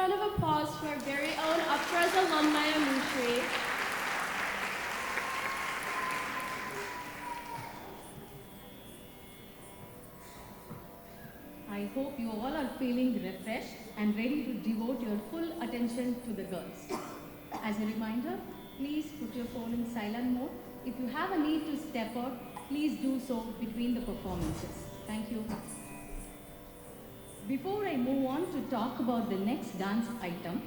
round of applause for our very own Apras alumni Amushri. I hope you all are feeling refreshed and ready to devote your full attention to the girls. As a reminder, please put your phone in silent mode. If you have a need to step out, please do so between the performances. Thank you. Before I move on to talk about the next dance item,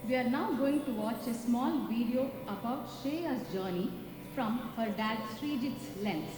we are now going to watch a small video about Shreya's journey from her dad Sreejith's lens.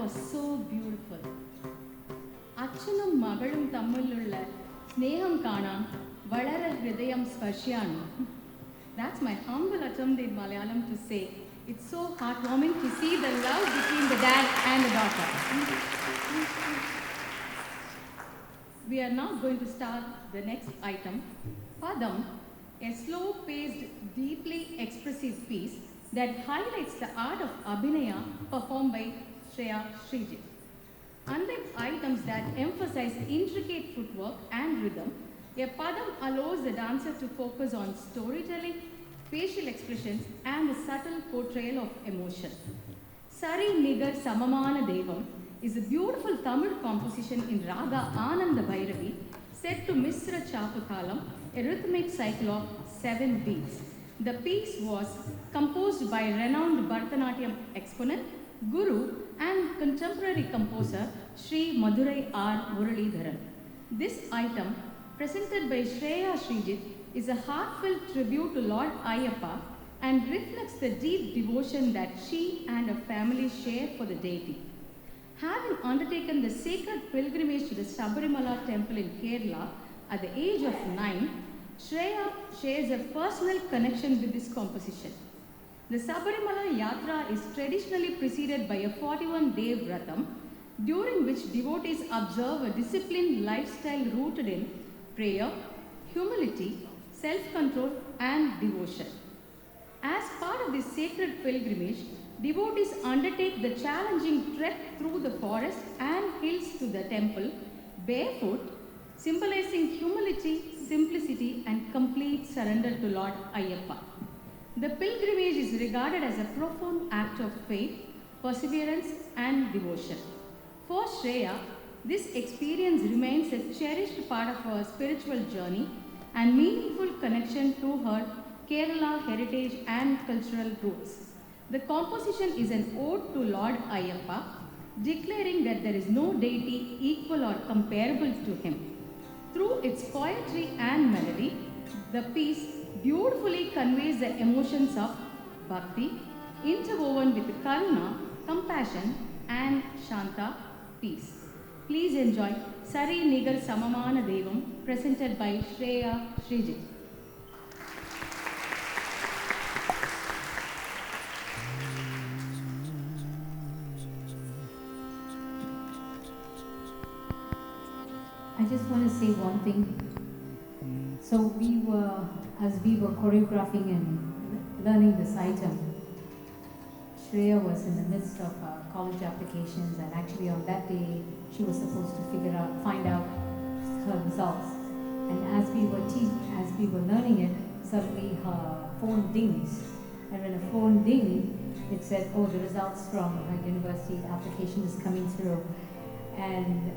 Was so beautiful. അച്ഛനും മകളും തമ്മിലുള്ള സ്നേഹം കാണാൻ വളരെ ഹൃദയം സ്പർശിയാണ്. That's my humble attempt in Malayalam to say. It's so heartwarming to see the love between the dad and the daughter. We are now going to start the next item, Padam, a slow-paced, deeply expressive piece that highlights the art of Abhinaya performed by Shreya Sreejith. Unlike items that emphasize intricate footwork and rhythm, a padam allows the dancer to focus on storytelling, facial expressions, and the subtle portrayal of emotion. Sari Nigar Samamana Devam is a beautiful Tamil composition in Raga Ananda Bhairavi set to Misra Chapakalam, a rhythmic cycle of 7 beats. The piece was composed by renowned Bharatanatyam exponent, Guru, and contemporary composer Sri Madurai R. Muralidharan. This item, presented by Shreya Sreejith, is a heartfelt tribute to Lord Ayyappa and reflects the deep devotion that she and her family share for the deity. Having undertaken the sacred pilgrimage to the Sabarimala temple in Kerala at the age of 9, Shreya shares a personal connection with this composition. The Sabarimala Yatra is traditionally preceded by a 41-day Vratam, during which devotees observe a disciplined lifestyle rooted in prayer, humility, self-control, and devotion. As part of this sacred pilgrimage, devotees undertake the challenging trek through the forest and hills to the temple, barefoot, symbolizing humility, simplicity, and complete surrender to Lord Ayyappa. The pilgrimage is regarded as a profound act of faith, perseverance, and devotion. For Shreya, this experience remains a cherished part of her spiritual journey and meaningful connection to her Kerala heritage and cultural roots. The composition is an ode to Lord Ayyappa, declaring that there is no deity equal or comparable to him. Through its poetry and melody, The piece beautifully conveys the emotions of bhakti, interwoven with karuna, compassion, and shanta, peace. Please enjoy Sari Nigar Samamana Devam, presented by Shreya Sreejith. I just want to say one thing. So as we were choreographing and learning this item, Shreya was in the midst of college applications, and actually on that day, she was supposed to find out her results. And as we were learning it, suddenly her phone dings. And when her phone dinged, it said, oh, the results from her university application is coming through. And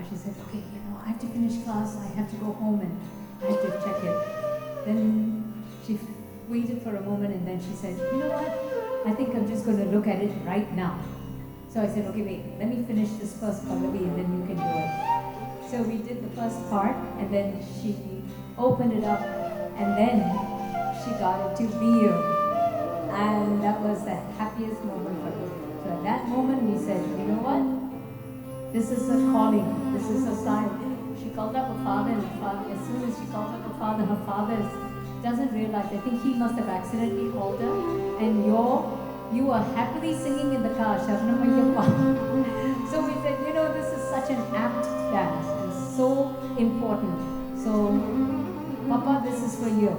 she said, okay, I have to finish class, I have to go home and I have to check it. Then she waited for a moment and then she said, you know what, I think I'm just going to look at it right now. So I said, okay, wait, let me finish this first pallavi and then you can do it. So we did the first part and then she opened it up and then she got it to be you. And that was the happiest moment for her. So at that moment we said, you know what? This is a calling, this is a sign. She called up her father and as soon as she called up her father doesn't realize, I think he must have accidentally called her and you were happily singing in the car, Sharnamayyappa. So we said, this is such an apt dance and so important. So, Papa, this is for you.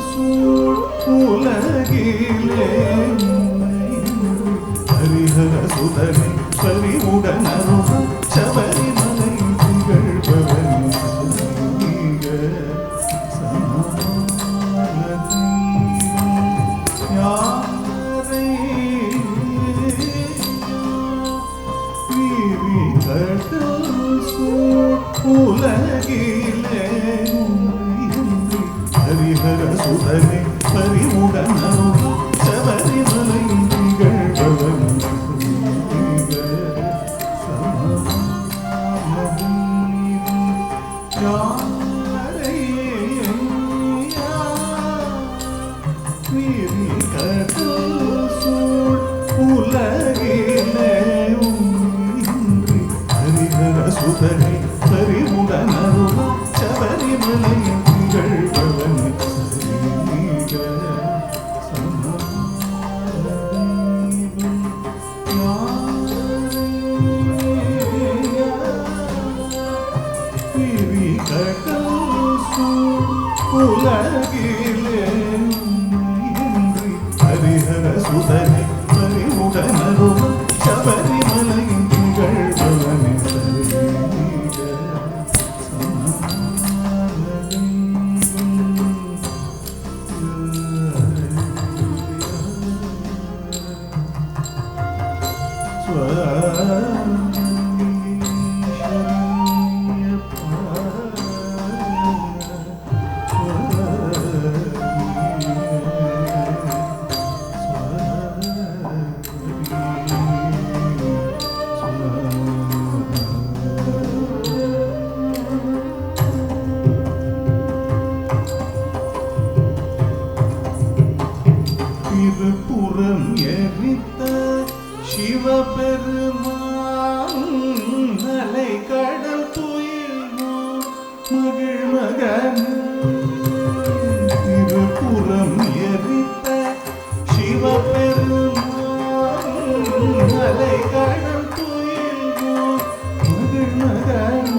So Harihara சுதனை பரிமுடனருள் Sabarimala நிகழ்பவன் சுதனை பரிமுடனருள் Sabarimala நிகழ்பவன் உலகிலே ஹரிஹர சுதனை பரிமுடனருள் சபரிமலை நிகழ்பவனே திருப்புறம் எரித்த சிவபெருமான் அலை கடல் துயில்வோம் மகிழ் மகன் திருப்புறம் எரித்த சிவபெருமான் அலை கடல் துயில்வோம் மகிழ் மகன்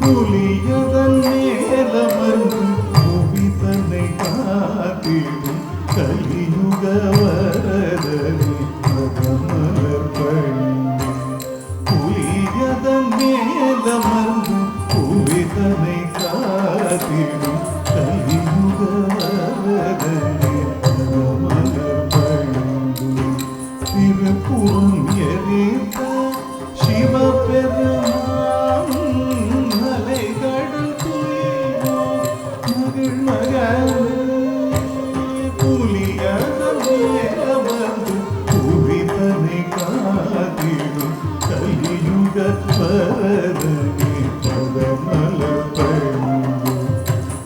புலியதன் மேலமர்ந்து புவி தன்னை காத்திடும் கலியுக வரதனி மகமலர் பணி புலியதன் மேலமர்ந்து புவி தன்னை காத்திடும் கலியுக வரதனி மகமலர் பணி திருப்புறம் எரித்த சிவபெருமான் அலை கடல் துயில்வோம் மகிழ் மகன் புலியதமேலமர்ந்து புவிதனை காத்திடும் கலியுக வரதனி பதமலர் பணிந்து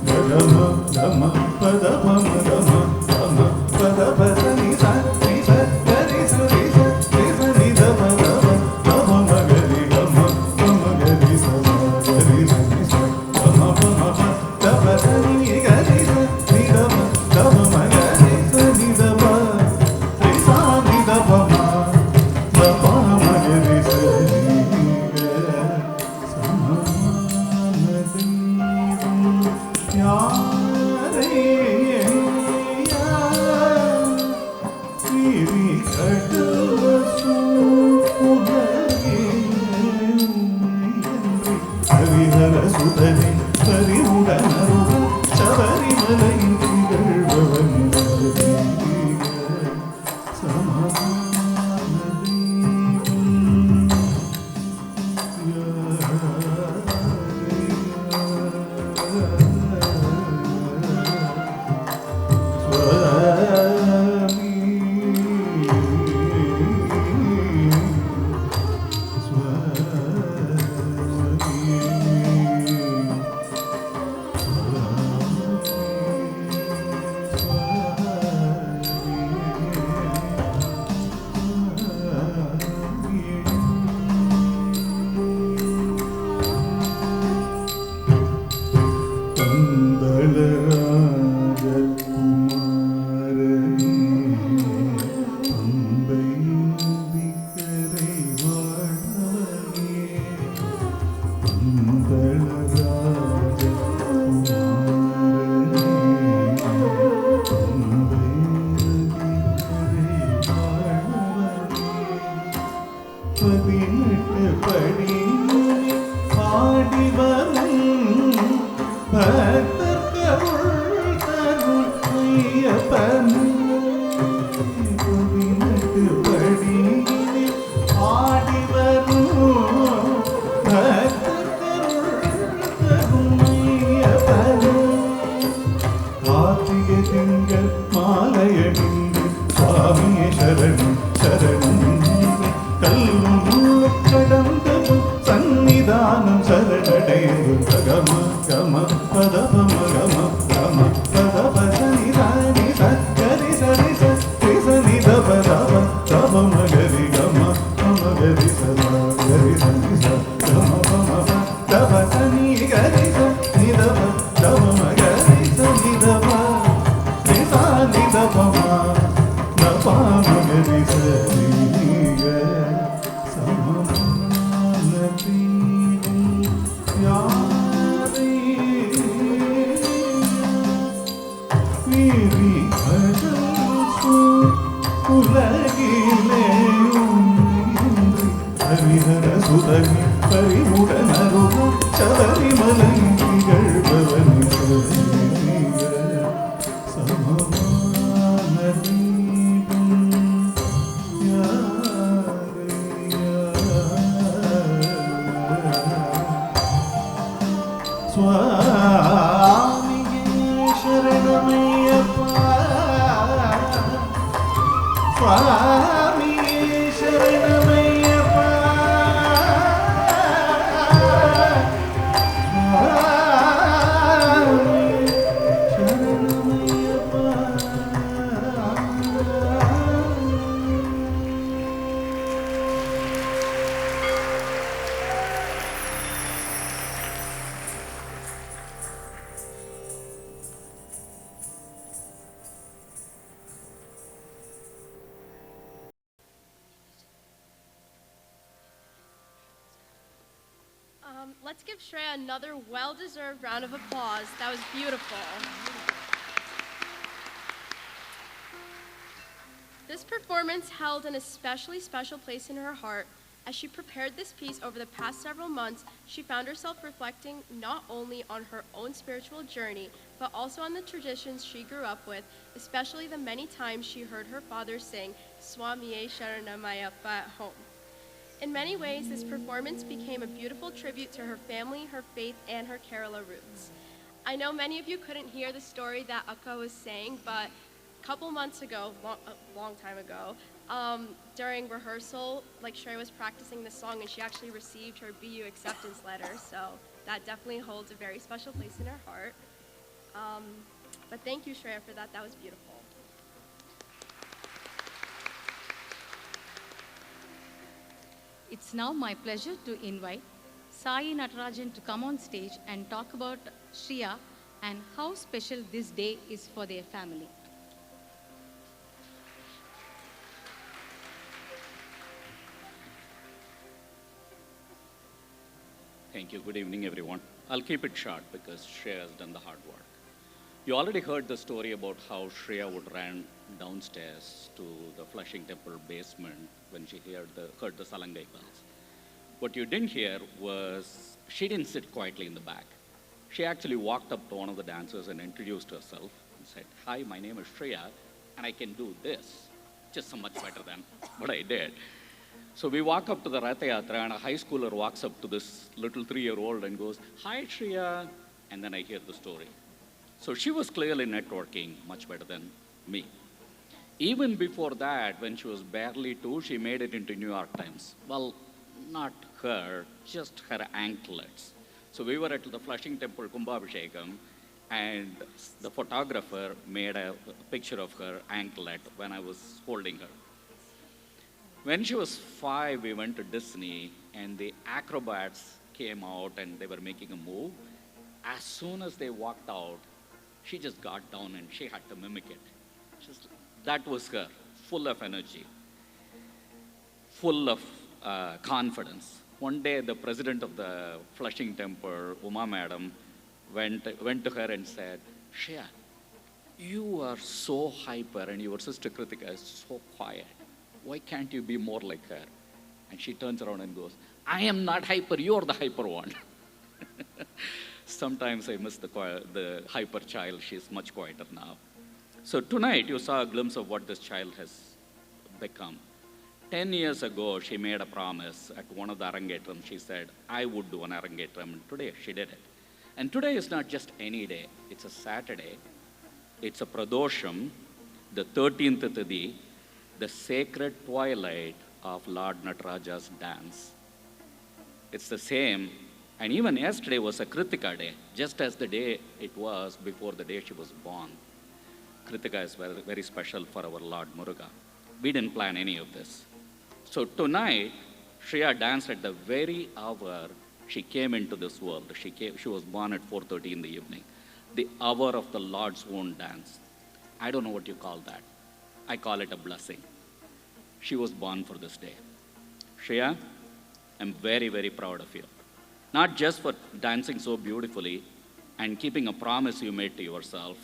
கதம தம பதம தம தம பத பதனி சரி சரி சரி சரி தம தம தம மகரி தம தம கரி சம கரி சரி தம பம தம தனி கரி சரி தம தம மகரி சரி தம சரி சாமி தம தம மகரி சரி சமமதி யாரே சிறி கடவசு ஹரிஹர சுதனை பரிமுடனருள் சபரிமலை நிகழ்பவன் തിങ്കൾ മാലയണിந்து സ്വാമിയെ ശരണം ശരണം കല്ലും മുള്ളും കടന്തതും സന്നിധാനം ശരണടേതു ഗമ ഗമ പദ പമ ഗമ ഗമ പദ പദ നിധാനി സരി സരി സരി സനി ദപ ദപ ദപ മഗരി ഗമ മഗരി സദാ ഗരി സനി സ ഗമ പമ ദപ സനി ഗരി സനി ദപ ദപ മഗരി സനി ദപ നിസാനി ദപ മ ദപ മഗരി സനി ഗ സമമാനതി യാരി വീരി ഭജസു ഉലകിലേയും ഹരിഹര സുതകി പരിമുടനരുക ശബരിമലൈകൾ ഭവനി സമമാനദീപം സ്വാമിയേ ശരണമയ്യപ്പ സ്വാമിയേ ശരണമയ്യപ്പ സ്വാമിയേ ശരണമയ്യപ്പ Let's give Shreya another well-deserved round of applause. That was beautiful. This performance held an especially special place in her heart. As she prepared this piece over the past several months, she found herself reflecting not only on her own spiritual journey, but also on the traditions she grew up with, especially the many times she heard her father sing Swamiye Sharamayappa at home. In many ways, this performance became a beautiful tribute to her family, her faith, and her Kerala roots. I know many of you couldn't hear the story that Akka was saying, but a couple months ago, a long time ago, during rehearsal, like Shreya was practicing the song and she actually received her BU acceptance letter, so that definitely holds a very special place in her heart. But thank you, Shreya, for that. That was beautiful. It's now my pleasure to invite Sai Natarajan to come on stage and talk about Shriya and how special this day is for their family. Thank you. Good evening, everyone. I'll keep it short because Shreya has done the hard work. You already heard the story about how Shreya would run downstairs to the Flushing Temple basement when she heard the Salangai bells. What you didn't hear was she didn't sit quietly in the back. She actually walked up to one of the dancers and introduced herself and said, "Hi, my name is Shreya, and I can do this, just so much better than what I did." So we walk up to the Ratha Yatra, and a high schooler walks up to this little 3-year-old and goes, "Hi, Shreya," and then I hear the story. So she was clearly networking much better than me. Even before that, when she was barely 2, she made it into New York Times. Well, not her, just her anklets. So we were at the Flushing Temple Kumbhabhishekam, and the photographer made a picture of her anklet when I was holding her. When she was 5, we went to Disney, and the acrobats came out and they were making a move. As soon as they walked out, she just got down and she had to mimic it. That was her, full of energy, full of confidence. One day, the president of the Flushing Temple, Uma Madam, went to her and said, "Shreya, you are so hyper and your sister Kritika is so quiet. Why can't you be more like her?" And she turns around and goes, "I am not hyper, you're the hyper one." Sometimes I miss the hyper child. She's much quieter now. So tonight you saw a glimpse of what this child has become. 10 years ago, she made a promise at one of the Arangetram. She said, "I would do an Arangetram," and today she did it. And today is not just any day. It's a Saturday. It's a pradosham, the 13th Tidi, the sacred twilight of Lord Nataraja's dance. It's the same, and even yesterday was a Kritika day, just as the day it was before the day she was born. Kritika is very, very special for our Lord Muruga. We didn't plan any of this. So tonight, Shreya danced at the very hour she came into this world. She was born at 4:30 in the evening. The hour of the Lord's own dance. I don't know what you call that. I call it a blessing. She was born for this day. Shreya, I'm very, very proud of you. Not just for dancing so beautifully and keeping a promise you made to yourself,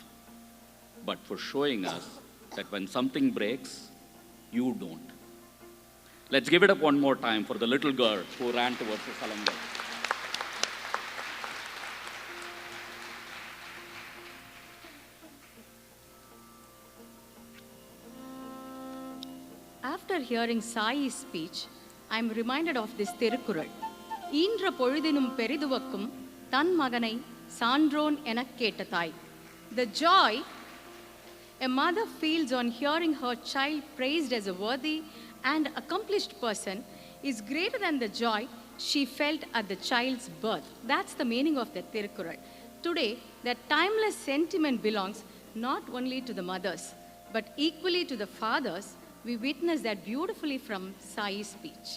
but for showing us that when something breaks, you don't. Let's give it up one more time for the little girl who ran towards the salangai. After hearing Sai's speech, I am reminded of this Tirukkural. ஈன்ற பொழுதினும் பெரிதுவக்கும் தன் மகனை சான்றோன் எனக் கேட்ட தாய். The joy a mother feels on hearing her child praised as a worthy and accomplished person is greater than the joy she felt at the child's birth. That's the meaning of the Tirukkural. Today, that timeless sentiment belongs not only to the mothers, but equally to the fathers. We witnessed that beautifully from Sai's speech.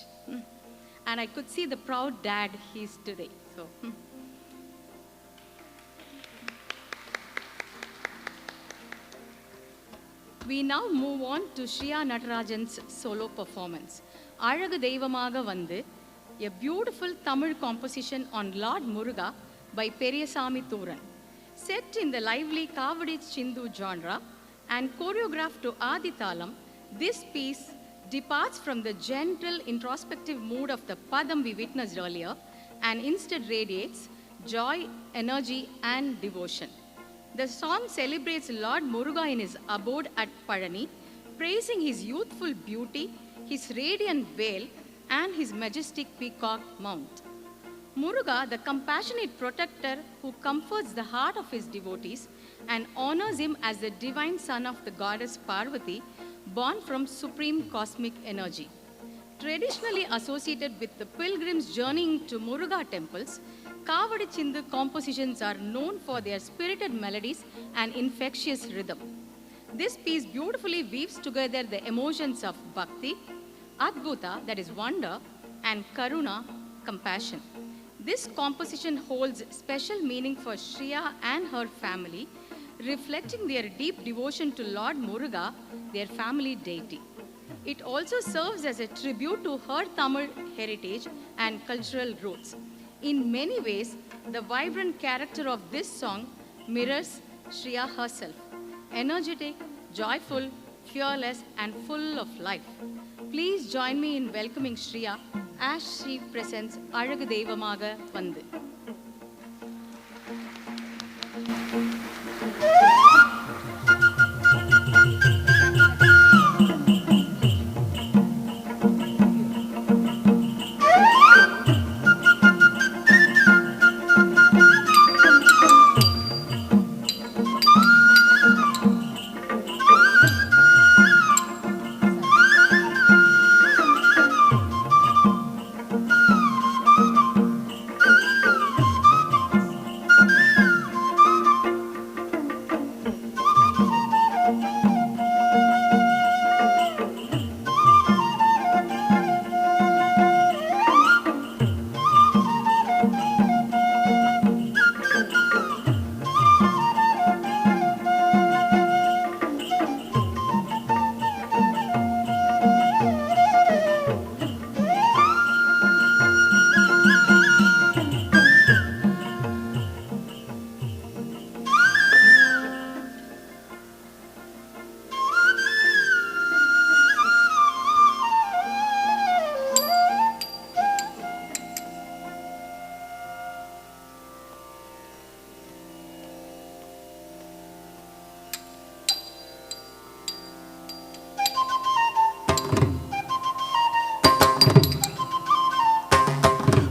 And I could see the proud dad he is today. So. We now move on to Shriya Natarajan's solo performance. Azhagu Deivamaga Vandu, a beautiful Tamil composition on Lord Muruga by Periyasamy Thoran. Set in the lively Kavadi Chindu genre and choreographed to Adi Thalam, this piece departs from the gentle, introspective mood of the Padam we witnessed earlier and instead radiates joy, energy, and devotion. The song celebrates Lord Muruga in his abode at Palani, praising his youthful beauty, his radiant veil, and his majestic peacock mount. Muruga, the compassionate protector who comforts the heart of his devotees and honors him as the divine son of the goddess Parvati, born from supreme cosmic energy. Traditionally associated with the pilgrims journeying to Muruga temples, Kavadi Chindu compositions are known for their spirited melodies and infectious rhythm. This piece beautifully weaves together the emotions of bhakti, adbhuta, that is wonder, and karuna, compassion. This composition holds special meaning for Shriya and her family, reflecting their deep devotion to Lord Muruga, their family deity. It also serves as a tribute to her Tamil heritage and cultural roots. In many ways, the vibrant character of this song mirrors Shriya herself, energetic, joyful, fearless, and full of life. Please join me in welcoming Shriya as she presents Azhagu Deivamaga Vandu.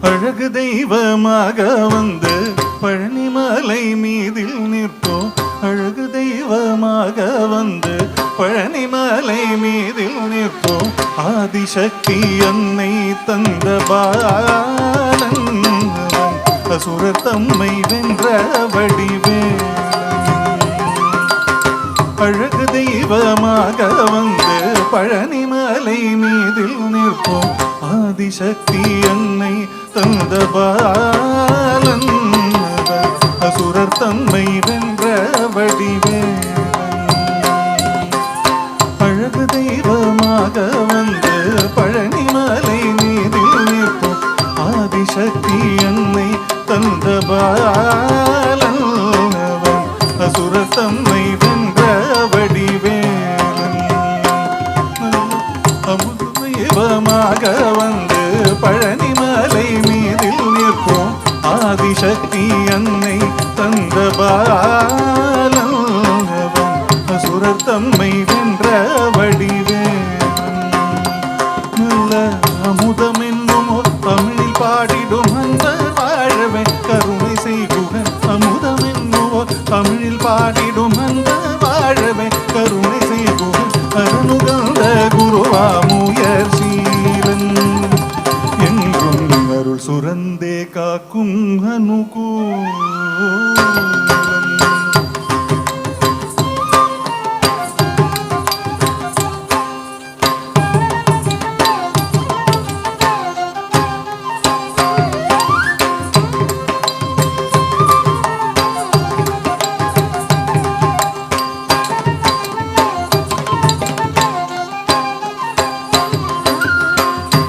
அழகு தெய்வமாக வந்து பழனிமலை மீதில் நிற்போம். அழகு தெய்வமாக ஆதிசக்தி என்னை தந்த பாலன் அசுரர் தம்மை வென்ற வடிவேலன் அழகு தெய்வமாக வந்து பழனிமலை மீதில் நிற்போம் ஆதிசக்தி என்னை தந்த பாலன் அசுரர் தம்மை வென்ற வடிவேலன் அழகு தெய்வமாக வந்து பழனிமலை மீதில் நிற்போம் ஆதிசக்தி என்னை தந்த பாலன் அசுரர் தம்மை வென்ற வடிவேலன் அமுது தெய்வமாக வந்து பழனிமலை மீதில் நிற்போம் ஆதிசக்தி என்னை தந்த பாலன் அசுரர் தம்மை வென்ற வடிவேலன் நல்ல அமுதம் என்னும் தமிழில் பாடிடும் அந்த வாழவே கருணை செய்குக அமுதம் என்னும் தமிழில் பாடிடும் அந்த வாழவே கருணை செய்குக அருணுகந்த குருவா முயற்சீலன் என்றும் அருள் சுரந்தே காக்கும் அனுகூலன்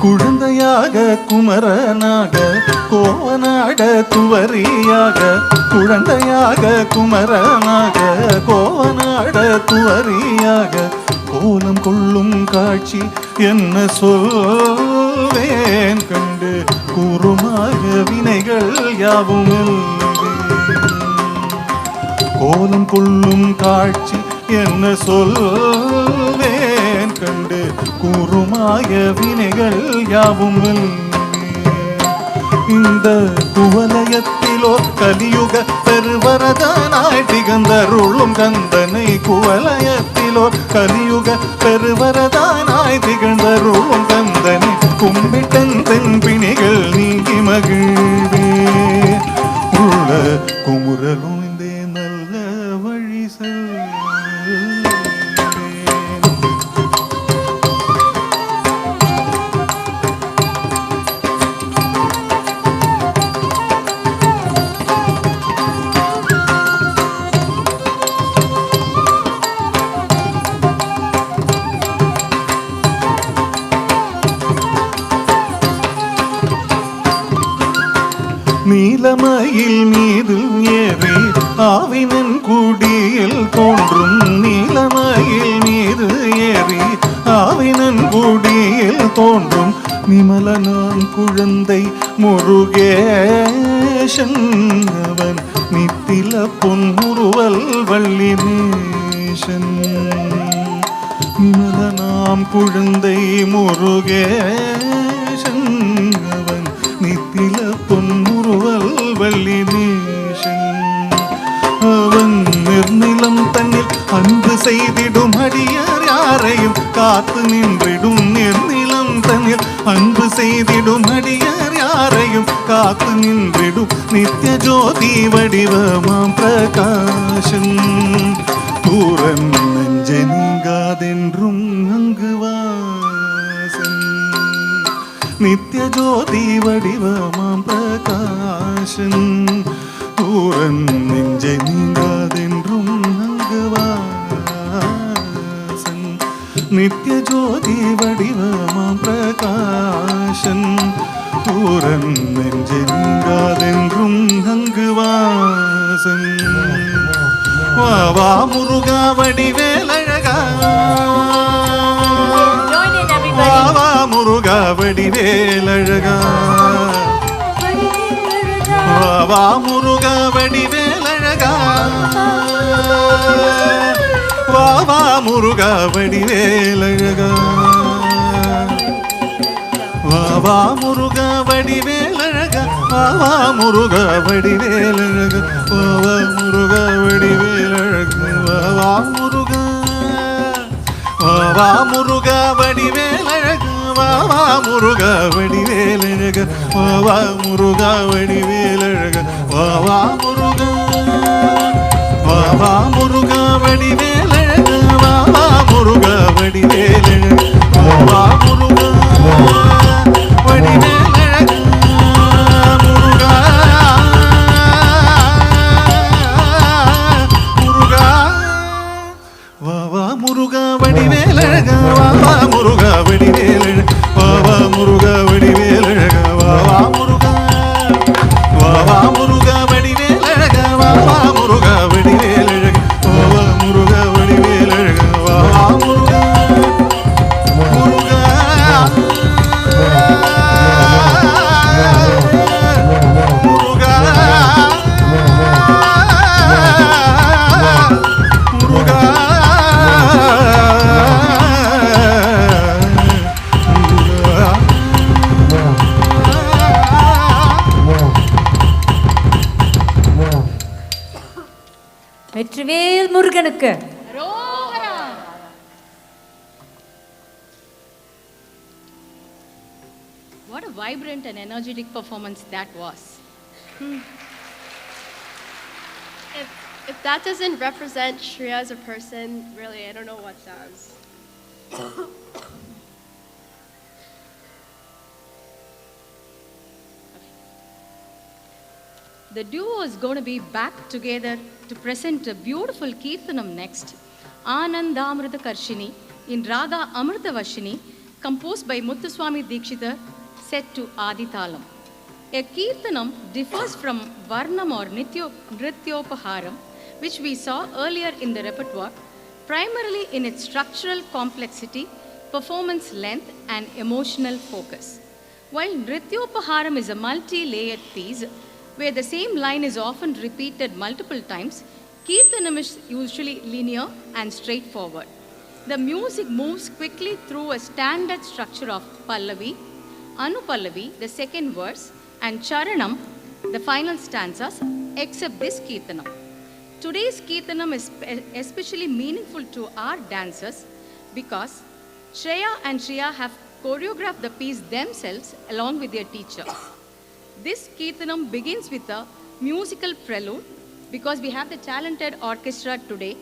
குழந்தையாக குமரனாக கோவனாட துவரியாக குழந்தையாக குமரனாக கோவனாட துவரியாக கோலம் கொள்ளும் காட்சி என்ன சொல்வேன் கண்டு கூறுமாக வினைகள் யாவும் கோலம் கொள்ளும் காட்சி என்ன சொல்வேன் கண்டு கூறுமாய வினைகள் யாவும் இந்த குவலயத்திலோ கலியுக பெருவரதனாய் திகழ்ந்தருளும் கந்தனை குவலயத்திலோ கலியுக பெருவரதனாய் திகழ்ந்தருளும் கந்தனை கும்பிட்டன் தென்பிணிகள் நீங்கி மகிழ்வே உள்ள குமுறலும் இந்த நல்ல வழி நீலமயில் மீது ஏறி ஆவினன் குடியில் தோன்றும் நீலமயில் மீது ஏறி ஆவினன் குடியில் தோன்றும் நிமலனான் குழந்தை முருகேசன் அவன் நித்தில பொன்முறுவல் வள்ளி நேசன் நிமலனாம் குழந்தை முருகேசன் அவன் நித்தில பொன்முறுவல் வள்ளி நேசன் அவன் நிர்நிலம் தன்னில் அன்பு செய்திடும் அடியார் யாரையும் காத்து நின்றிடும் நிர்நிலம் தன்னில் அன்பு செய்திடும் அடியார் யாரையும் காத்து நின்றிடும் நித்திய ஜோதி வடிவமாம் பிரகாசன் தூரன் நெஞ்ச நீங்காதென்றும் அங்கு வாசன் நித்திய ஜோதி வடிவமாம் பிரகாசன் தூரன் நெஞ்சை நீங்காதென்றும் அங்கு வாசன் நித்திய ஜோதி வடிவமாம் பிரகாசன் தூரன் நெஞ்சை நீங்காதென்றும் அங்கு வாசன் வா முருகா வடிவேலழகா வா முருகா வடிவேலழகா வா முருகா வடிவேலழகா வா முருகா வடிவேலழகா வா முருகா வடிவேலழகா வா முருகா வடிவேலழகா வா முருகா வடிவேலழகா வா முருகா வா முருகா வடிவேலழகா வா வாவா முருகா வடிவேலழக வாவா முருகா வடிவேலழக வாவா முருகா வாவா முருகா வடிவேலழக வாவா முருகா வடிவேலழக வாவா முருகா வடிவேலழக முருகா முருகா வாவா முருகா வடிவேலழக வாவா முருகா வடிவேலழக வாவா முருகா வடிவேலழக வாவா முருகா வாவா முருகா வடிவேலழக வாவா முருகா வடிவேலழக வாவா முருகா வடிவேலழக வாவா முருகா முருகா முருகா முருகா வெற்றிவேல் முருகனுக்கு. What a vibrant and energetic performance that was. If that doesn't represent Shreya as a person, really, I don't know what does. The duo is going to be back together to present a beautiful Kirtanam next. Anandamrita Karshini in Raga Amrita Vashini, composed by Muthuswami Dikshita, set to Adithalam. A Kirtanam differs from Varnam or Nrityopaharam, which we saw earlier in the repertoire, primarily in its structural complexity, performance length, and emotional focus. While Nrityopaharam is a multi-layered piece, where the same line is often repeated multiple times, Kirtanam is usually linear and straightforward. The music moves quickly through a standard structure of Pallavi, Anupallavi, the second verse, and Charanam, the final stanzas, except this Kirtanam. Today's Kirtanam is especially meaningful to our dancers because Shreya and Shriya have choreographed the piece themselves along with their teacher. This Kirtanam begins with a musical prelude because we have the talented orchestra today,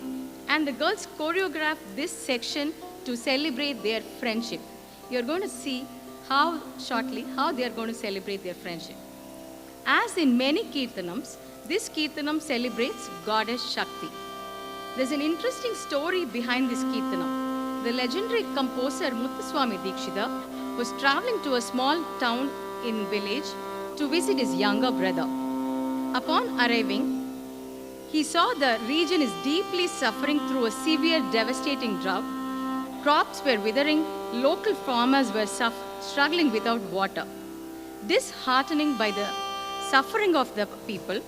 and the girls choreograph this section to celebrate their friendship. You're going to see shortly how they are going to celebrate their friendship. As in many Kirtanams, this Kirtanam celebrates goddess Shakti. There's an interesting story behind this Kirtanam. The legendary composer Muthuswami Dikshita was traveling to a small town in village to visit his younger brother. Upon arriving, he saw the region is deeply suffering through a severe, devastating drought. Crops were withering, local farmers were struggling without water. Disheartened by the suffering of the people,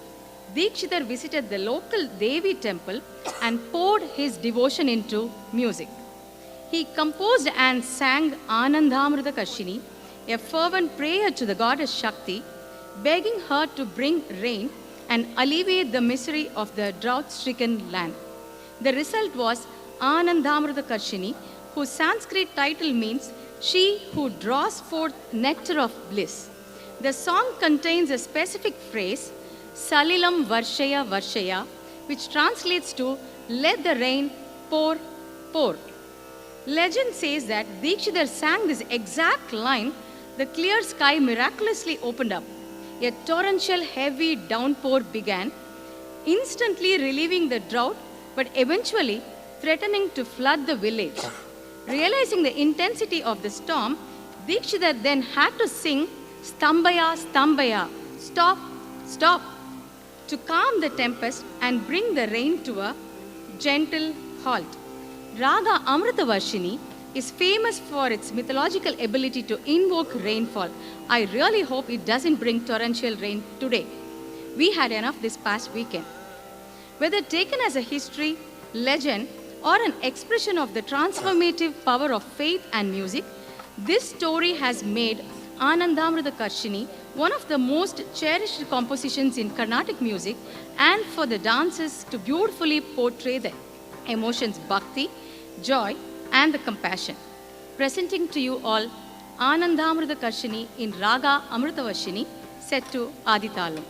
Dikshita visited the local Devi temple and poured his devotion into music. He composed and sang Anandamrita Karshini, a fervent prayer to the goddess Shakti, begging her to bring rain and alleviate the misery of the drought-stricken land. The result was Anandamrita Karshini, whose Sanskrit title means she who draws forth nectar of bliss. The song contains a specific phrase, Salilam Varshaya Varshaya, which translates to let the rain pour, pour. Legend says that Dikshidhar sang this exact line, the clear sky miraculously opened up. A torrential heavy downpour began, instantly relieving the drought, but eventually threatening to flood the village. Realizing the intensity of the storm, Dikshidhar then had to sing Stambaya, Stambaya, stop, stop, to calm the tempest and bring the rain to a gentle halt. Raga Amrita Varshini is famous for its mythological ability to invoke rainfall. I really hope it doesn't bring torrential rain today. We had enough this past weekend. Whether taken as a history, legend, or an expression of the transformative power of faith and music, this story has made Anandamrita Karshini one of the most cherished compositions in Carnatic music, and for the dancers to beautifully portray the emotions bhakti, joy, and the compassion. Presenting to you all Anandamrita Karshini in Raga Amritavashini, set to Aditalam.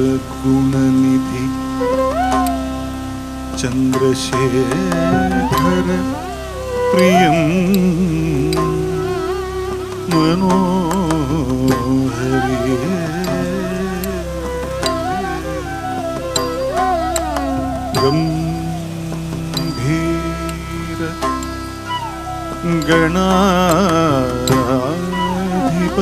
सद्गुणनिधि Chandrashekhar प्रियं मनोहरि गम्भीर गणाधिप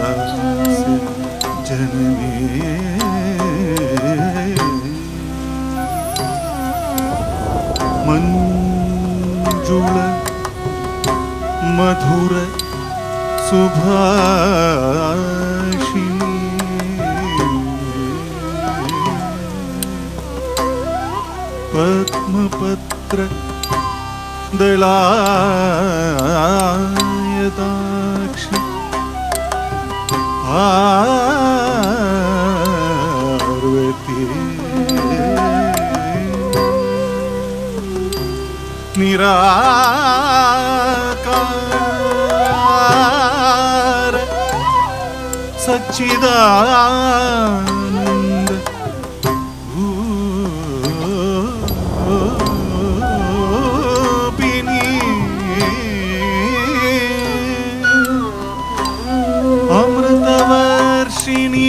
गजास्य जननी मंजुल मधुर सुभाषिणी पद्मपत्र दलायताक्ष पार्वती निराकार सच्चिदानंद अमृतवर्षिणी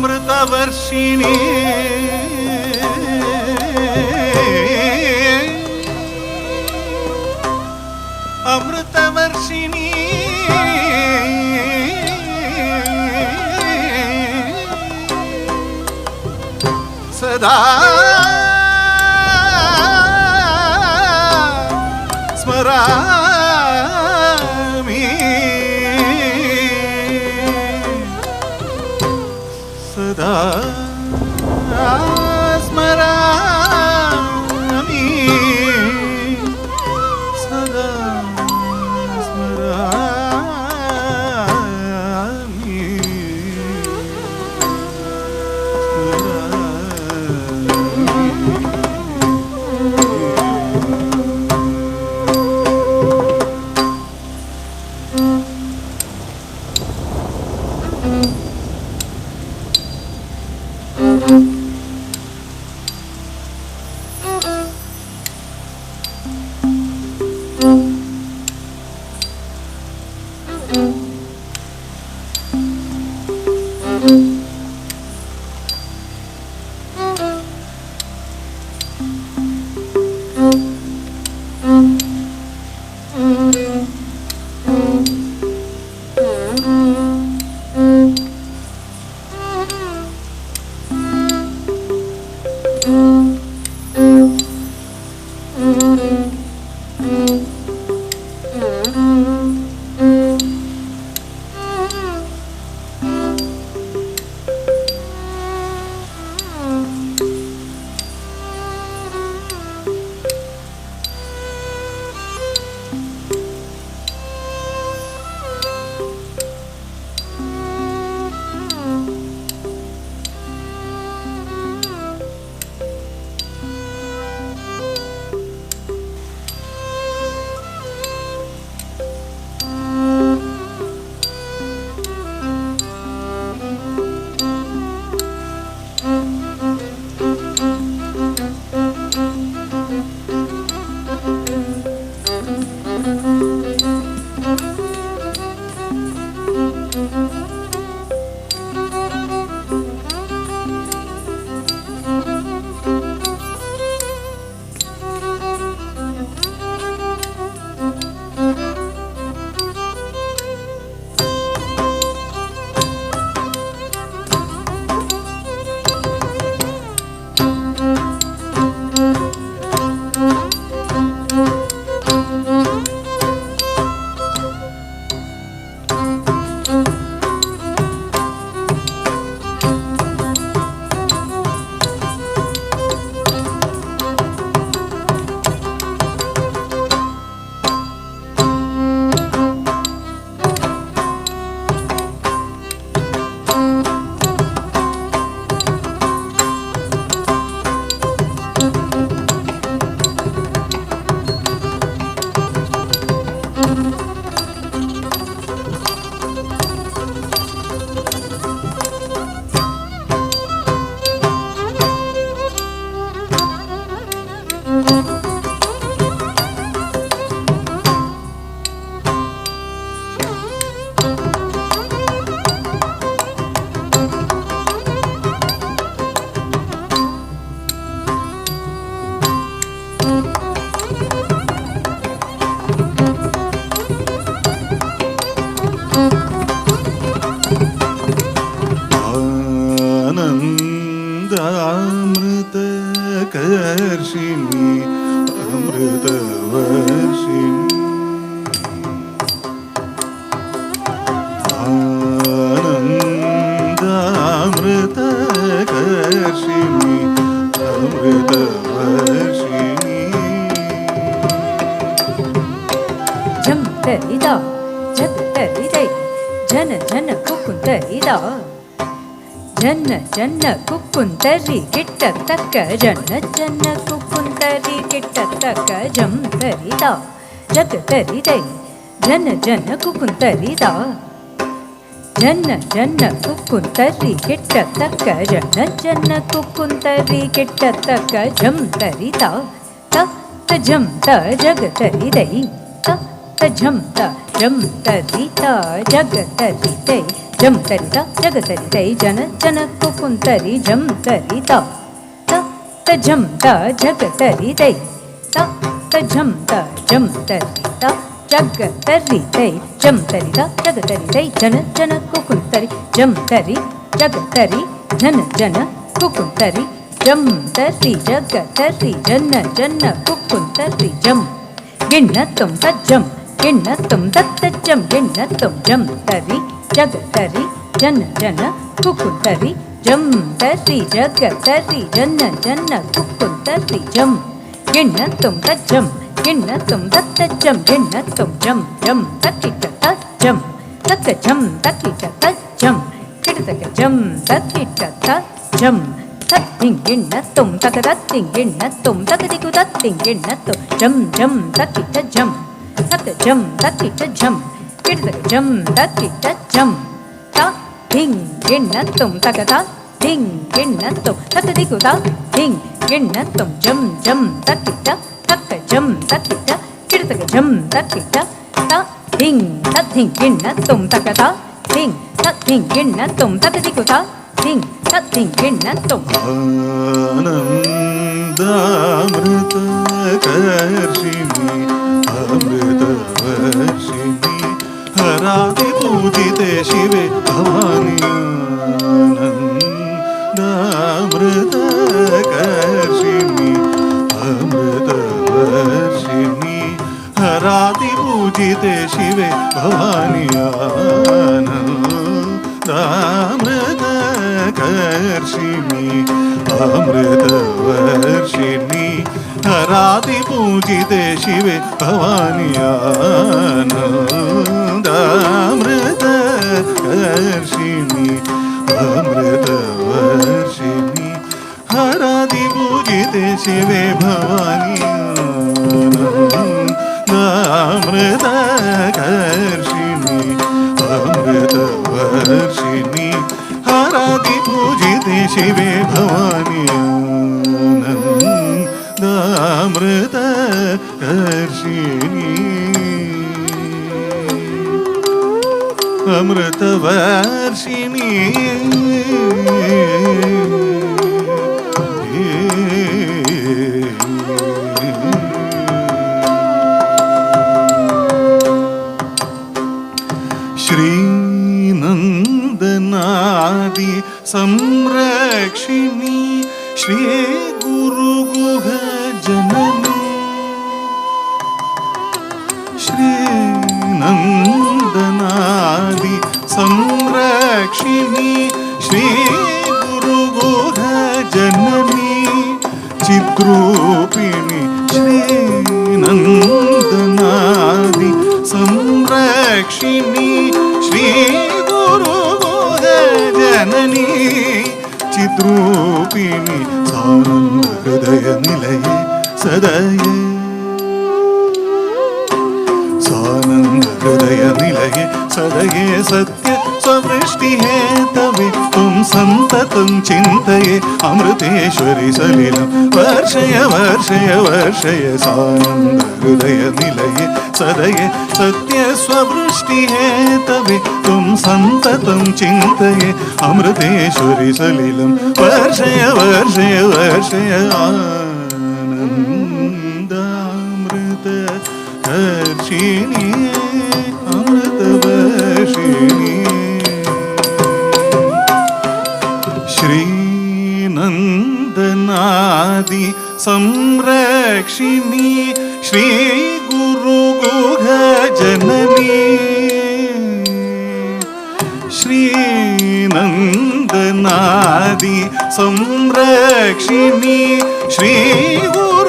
अमृतवर्षिणी अमृतवर्षिणी सदा स्मरामि सदा स्मरामि सदा स्मरामि आनन्दामृतकर्षिणि अमृतवर्षिणि आनन्दामृतकर्षिणि अमृतवर्षिणि जम तरिदा जग तरिदै जन जन कुकुन्तरिदा जन जन कुकुन्तरि किट्टतक्क जन जन कुकुन्तरि किट्टतक्क जम तरिदा जग तरिदै जन जन कुकुन्तरिदा जन जन कुकुन्तरि किट्टतक्क जन जन कुकुन्तरि किट्टतक्क जम तरिदा त जम त जग तरिदै त जम त जम तरिता जग तरिदै जम तरिता जग तरिदै जन जन कुकुन्तरि जम तरिता त जम त जग तरिदै त जम त जम तरिता जग तरिदै जम तरिता जग तरिदै जन जन कुकुन्तरि जम तरि जग तरि जन जन कुकुन्तरि जम तरि जग तरि जन जन कुकुन्तरि जम गिण्णत्वं तज्जम गिण्णत्वं तत्तज्जम गिण्णत्वं जम तरि जग तरि जन जन कुकुन्तरि जम तरि जग तरि जन जन कुकुन्तरि जम गिण्णत्वं तज्जम गिण्णत्वं तत्तज्जम गिण्णत्वं जम जम तक्किट तज्जम तक्कजम तक्किट तज्जम किटतक जम तक्किट तज्जम तत्तिङ्गिण्णत्वं तकतत्तिङ्गिण्णत्वं तकदिकु तत्तिङ्गिण्णत्वं जम जम तक्किट जम तक्कजम तक्किट जम किटतक जम तक्किट जम तिङ्गिण्णत्वं तकता तिङ्गिण्णत्वं तकदिकु तिङ्गिण्णत्वं जम जम तक्किट तक्कजम तक्किट किटतक जम तक्किट तिङ्गिण्णत्वं तकता तिङ्गिण्णत्वं तकदिकु तिङ्गिण्णत्वं आनन्दामृतकर्षिणि अमृतवर्षिणि हरादिपूजिते शिवे भवानि आनन्दामृतकर्षिणि अमृतवर्षिणि हरादिपूजिते शिवे भवानि आनन्दामृतकर्षिणि अमृतवर्षिणि हरादिपूजिते शिवे भवानि आनन्दामृतकर्षिणि अमृतवर्षिणि हरादिपूजिते शिवे भवानि आनन्दामृतकर्षिणि अमृतवर्षिणि हरादिपूजिते शिवे भवानि आनन्दामृतकर्षिणि अमृतवर्षिणि श्रीनन्दनादि संरक्षिणी श्री गुरुगुह जननी श्रीनन्दनादि संरक्षिणी श्री गुरुगुह जननी चिद्रूपिणी श्रीनन्दनादि संरक्षिणी श्री गुरुगुह जननी चिद्रूपिणी सानन्द हृदय निलये सदये सानन्द हृदय निलये सदये सत्य स्ववृष्टि हेतवे त्वं सन्ततं चिन्तये अमृतेश्वरि सलिलं वर्षय वर्षय वर्षय सानन्द हृदय निलये सदये सत्य स्ववृष्टि हेतवे त्वं सन्ततं चिन्तये अमृतेश्वरि सलिलं वर्षय वर्षय वर्षय आनन्दामृतकर्षिणि अमृतवर्षिणि श्रीनन्दनादि श्रीनन्दनादि संरक्षिणी श्रीगुरुगुहजननी श्रीनन्दनादि संरक्षिणी श्रीगुरुगुहजननी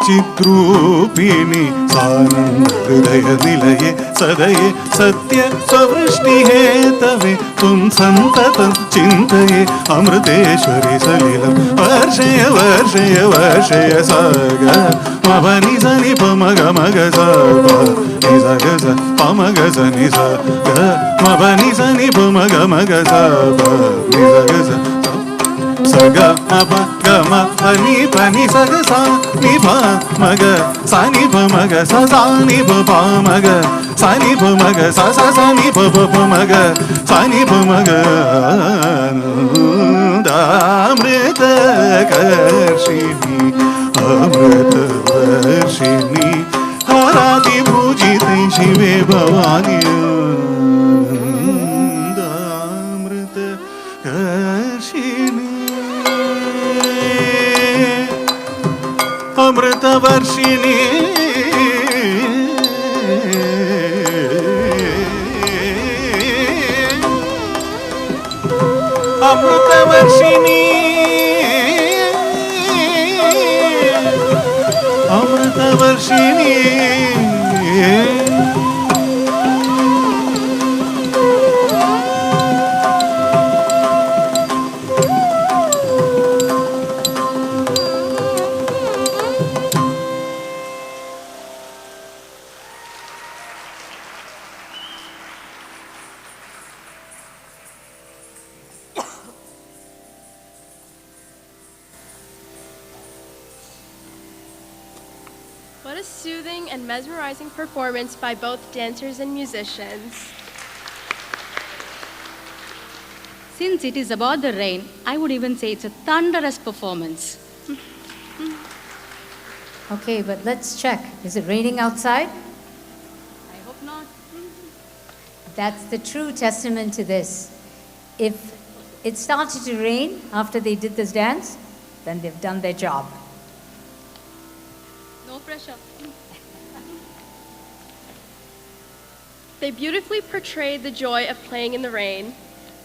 चिद्रूपिणि सानन्दहृदयनिलये सदये सत्य स्ववृष्टिहेतवे त्वं सन्ततं चिन्तये अमृतेश्वरि सलिलं वर्षय वर्षय वर्षय सग मनि सनि पमग मग स नि स ग स पमग स नि स ग मनि सनि पमग मग स नि स ग स स ग म प ग म प नि स ग सा नि प म ग सा नि प म ग सा सा नि प प म ग सा नि प म ग सा सा सा नि प प प म ग सा नि प म ग अमृतकर्षिणि अमृतवर्षिणि हरादिभुजिते शिवे भवानि अमृतकर्षिणि अमृतवर्षिणि अमृतवर्षिणि अमृतवर्षिणि What a soothing and mesmerizing performance by both dancers and musicians. Since it is about the rain, I would even say it's a thunderous performance. Okay, but let's check. Is it raining outside? I hope not. That's the true testament to this. If it started to rain after they did this dance, then they've done their job. No pressure. They beautifully portrayed the joy of playing in the rain.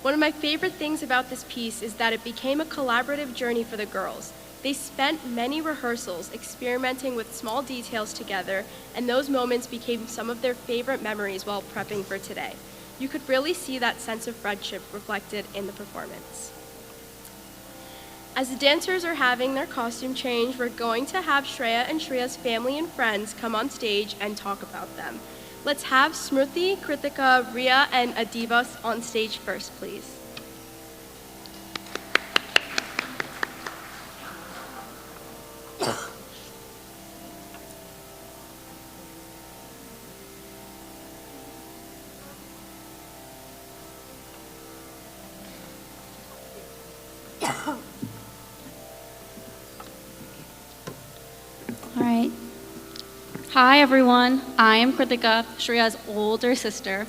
One of my favorite things about this piece is that it became a collaborative journey for the girls. They spent many rehearsals experimenting with small details together, and those moments became some of their favorite memories while prepping for today. You could really see that sense of friendship reflected in the performance. As the dancers are having their costume change, we're going to have Shreya and Shriya's family and friends come on stage and talk about them. Let's have Smriti, Kritika, Riya, and Adiva on stage first, please. All right. Hi, everyone. I am Kritika, Shreya's older sister.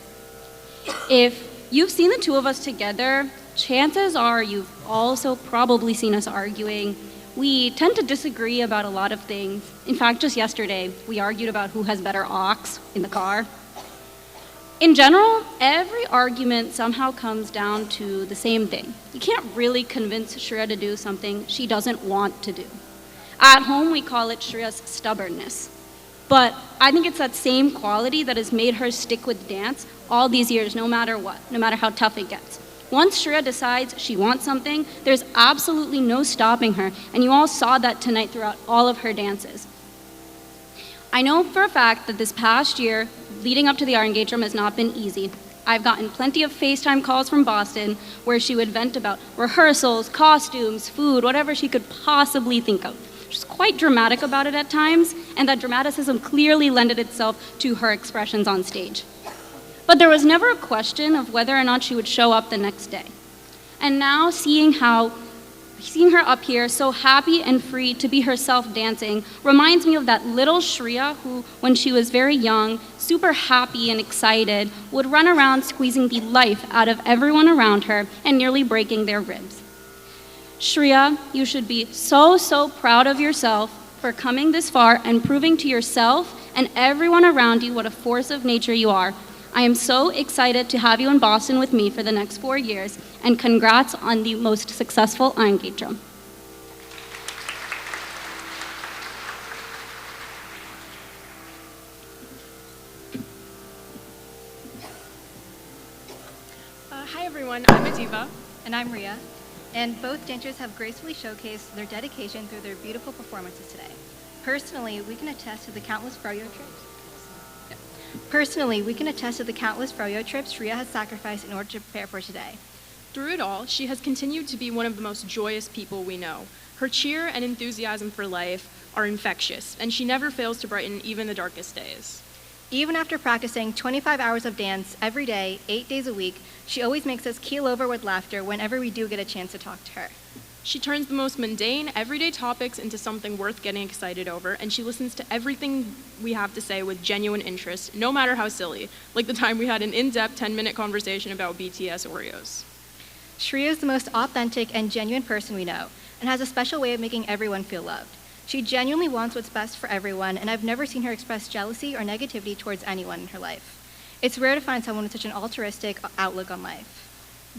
If you've seen the two of us together, chances are you've also probably seen us arguing. We tend to disagree about a lot of things. In fact, just yesterday, we argued about who has better aux in the car. In general, every argument somehow comes down to the same thing. You can't really convince Shreya to do something she doesn't want to do. At home, we call it Shreya's stubbornness. But I think it's that same quality that has made her stick with dance all these years, no matter what, no matter how tough it gets. Once Shreya decides she wants something, there's absolutely no stopping her, and you all saw that tonight throughout all of her dances. I know for a fact that this past year, leading up to the Arangetram has not been easy. I've gotten plenty of FaceTime calls from Boston where she would vent about rehearsals, costumes, food, whatever she could possibly think of. She's quite dramatic about it at times, and that dramaticism clearly lended itself to her expressions on stage. But there was never a question of whether or not she would show up the next day. And now, seeing how seeing her up here so happy and free to be herself dancing reminds me of that little Shriya who, when she was very young, super happy and excited, would run around squeezing the life out of everyone around her and nearly breaking their ribs. Shriya, you should be so proud of yourself for coming this far and proving to yourself and everyone around you what a force of nature you are. I am so excited to have you in Boston with me for the next 4 years, and congrats on the most successful Arangetram. Hi everyone, I'm Adiva. And I'm Rhea. And both dancers have gracefully showcased their dedication through their beautiful performances today. Personally, we can attest to the countless froyo trips Shreya has sacrificed in order to prepare for today. Through it all, she has continued to be one of the most joyous people we know. Her cheer and enthusiasm for life are infectious, and she never fails to brighten even the darkest days. Even after practicing 25 hours of dance every day, 8 days a week, she always makes us keel over with laughter whenever we do get a chance to talk to her. She turns the most mundane, everyday topics into something worth getting excited over, and she listens to everything we have to say with genuine interest, no matter how silly, like the time we had an in-depth 10-minute conversation about BTS Oreos. Shreya is the most authentic and genuine person we know, and has a special way of making everyone feel loved. She genuinely wants what's best for everyone, and I've never seen her express jealousy or negativity towards anyone in her life. It's rare to find someone with such an altruistic outlook on life.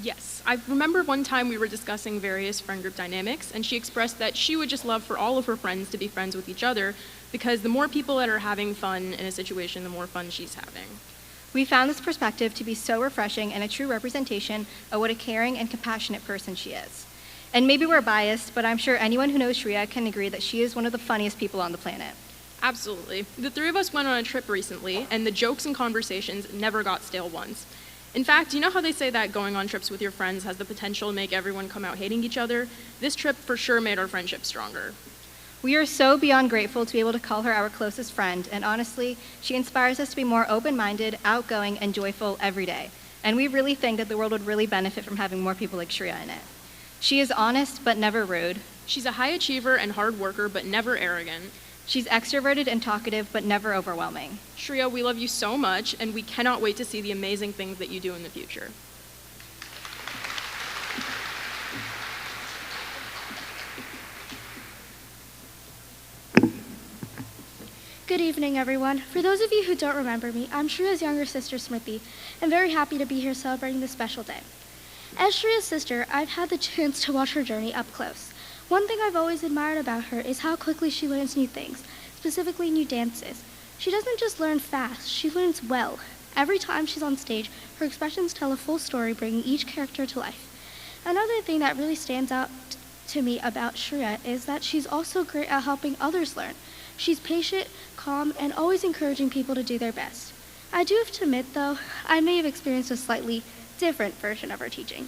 Yes, I remember one time we were discussing various friend group dynamics, and she expressed that she would just love for all of her friends to be friends with each other, because the more people that are having fun in a situation, the more fun she's having. We found this perspective to be so refreshing and a true representation of what a caring and compassionate person she is. And maybe we're biased, but I'm sure anyone who knows Shreya can agree that she is one of the funniest people on the planet. Absolutely. The three of us went on a trip recently, and the jokes and conversations never got stale once. In fact, you know how they say that going on trips with your friends has the potential to make everyone come out hating each other? This trip for sure made our friendship stronger. We are so beyond grateful to be able to call her our closest friend, and honestly, she inspires us to be more open-minded, outgoing, and joyful every day. And we really think that the world would really benefit from having more people like Shreya in it. She is honest, but never rude. She's a high achiever and hard worker, but never arrogant. She's extroverted and talkative, but never overwhelming. Shreya, we love you so much, and we cannot wait to see the amazing things that you do in the future. Good evening, everyone. For those of you who don't remember me, I'm Shreya's younger sister, Smriti, and very happy to be here celebrating this special day. As Shreya's sister, I've had the chance to watch her journey up close. One thing I've always admired about her is how quickly she learns new things, specifically new dances. She doesn't just learn fast, she learns well. Every time she's on stage, her expressions tell a full story, bringing each character to life. Another thing that really stands out to me about Shreya is that she's also great at helping others learn. She's patient, calm, and always encouraging people to do their best. I do have to admit, though, I may have experienced a slightly different version of her teaching.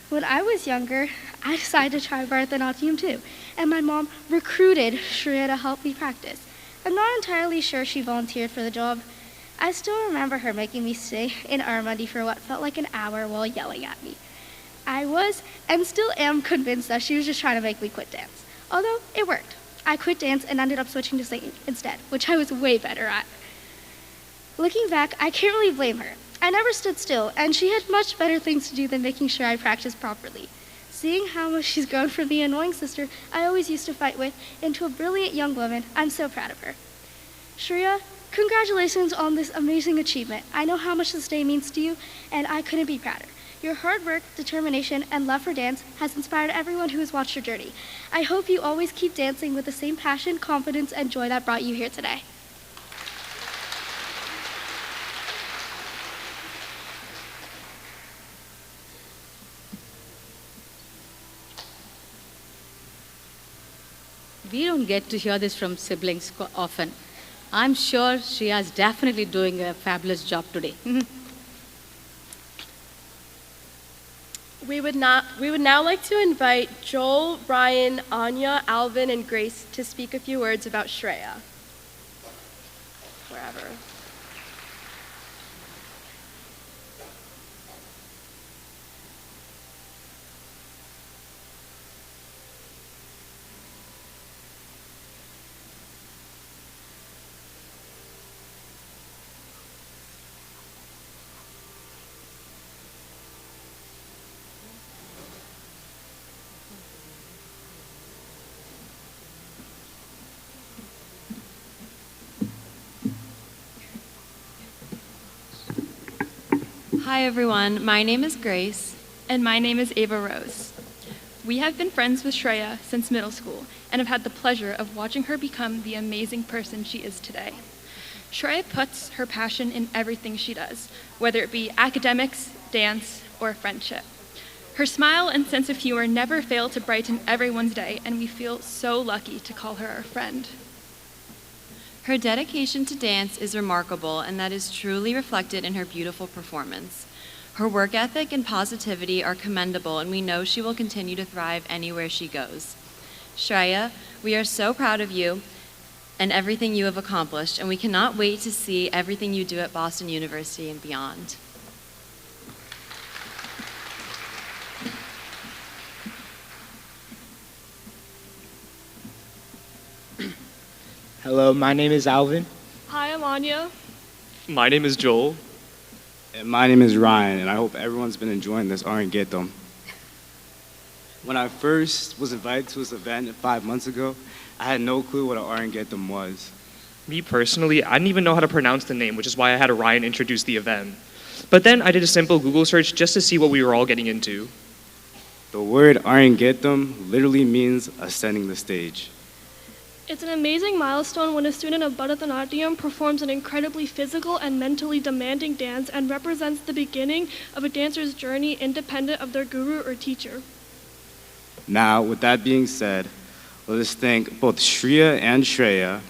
When I was younger, I decided to try Bharatanatyam too, and my mom recruited Shreya to help me practice. I'm not entirely sure she volunteered for the job. I still remember her making me stay in Armandi for what felt like an hour while yelling at me. I was, and still am, convinced that she was just trying to make me quit dance. Although, it worked. I quit dance and ended up switching to singing instead, which I was way better at. Looking back, I can't really blame her. I never stood still, and she had much better things to do than making sure I practiced properly. Seeing how much she's grown from the annoying sister I always used to fight with into a brilliant young woman, I'm so proud of her. Shreya, congratulations on this amazing achievement. I know how much this day means to you, and I couldn't be prouder. Your hard work, determination, and love for dance has inspired everyone who has watched your journey. I hope you always keep dancing with the same passion, confidence, and joy that brought you here today. We don't get to hear this from siblings often. I'm sure Shreya is definitely doing a fabulous job today. We would now like to invite Joel, Brian, Anya, Alvin, and Grace to speak a few words about Shreya. Wherever. Hi everyone, my name is Grace. And my name is Ava Rose. We have been friends with Shreya since middle school and have had the pleasure of watching her become the amazing person she is today. Shreya puts her passion in everything she does, whether it be academics, dance, or friendship. Her smile and sense of humor never fail to brighten everyone's day, and we feel so lucky to call her our friend. Her dedication to dance is remarkable, and that is truly reflected in her beautiful performance. Her work ethic and positivity are commendable, and we know she will continue to thrive anywhere she goes. Shreya, we are so proud of you and everything you have accomplished, and we cannot wait to see everything you do at Boston University and beyond. Hello, my name is Alvin. Hi, I'm Anya. My name is Joel. And my name is Ryan, and I hope everyone's been enjoying this Arangetram. When I first was invited to this event 5 months ago, I had no clue what an Arangetram was. Me personally, I didn't even know how to pronounce the name, which is why I had Ryan introduce the event. But then I did a simple Google search just to see what we were all getting into. The word Arangetram literally means ascending the stage. It's an amazing milestone when a student of Bharatanatyam performs an incredibly physical and mentally demanding dance and represents the beginning of a dancer's journey independent of their guru or teacher. Now, with that being said, let us thank both Shriya and Shreya,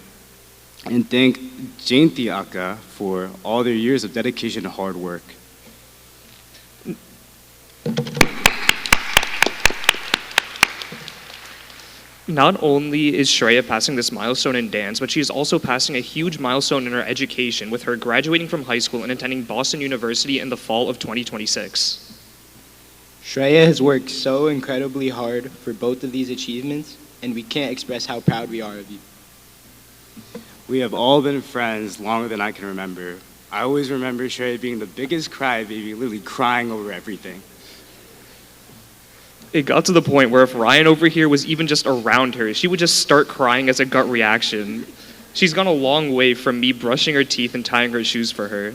and thank Jaynti Akka for all their years of dedication and hard work. Not only is Shreya passing this milestone in dance, but she is also passing a huge milestone in her education with her graduating from high school and attending Boston University in the fall of 2026. Shreya has worked so incredibly hard for both of these achievements, and we can't express how proud we are of you. We have all been friends longer than I can remember. I always remember Shreya being the biggest crybaby, literally crying over everything. It got to the point where if Ryan over here was even just around her, she would just start crying as a gut reaction. She's gone a long way from me brushing her teeth and tying her shoes for her.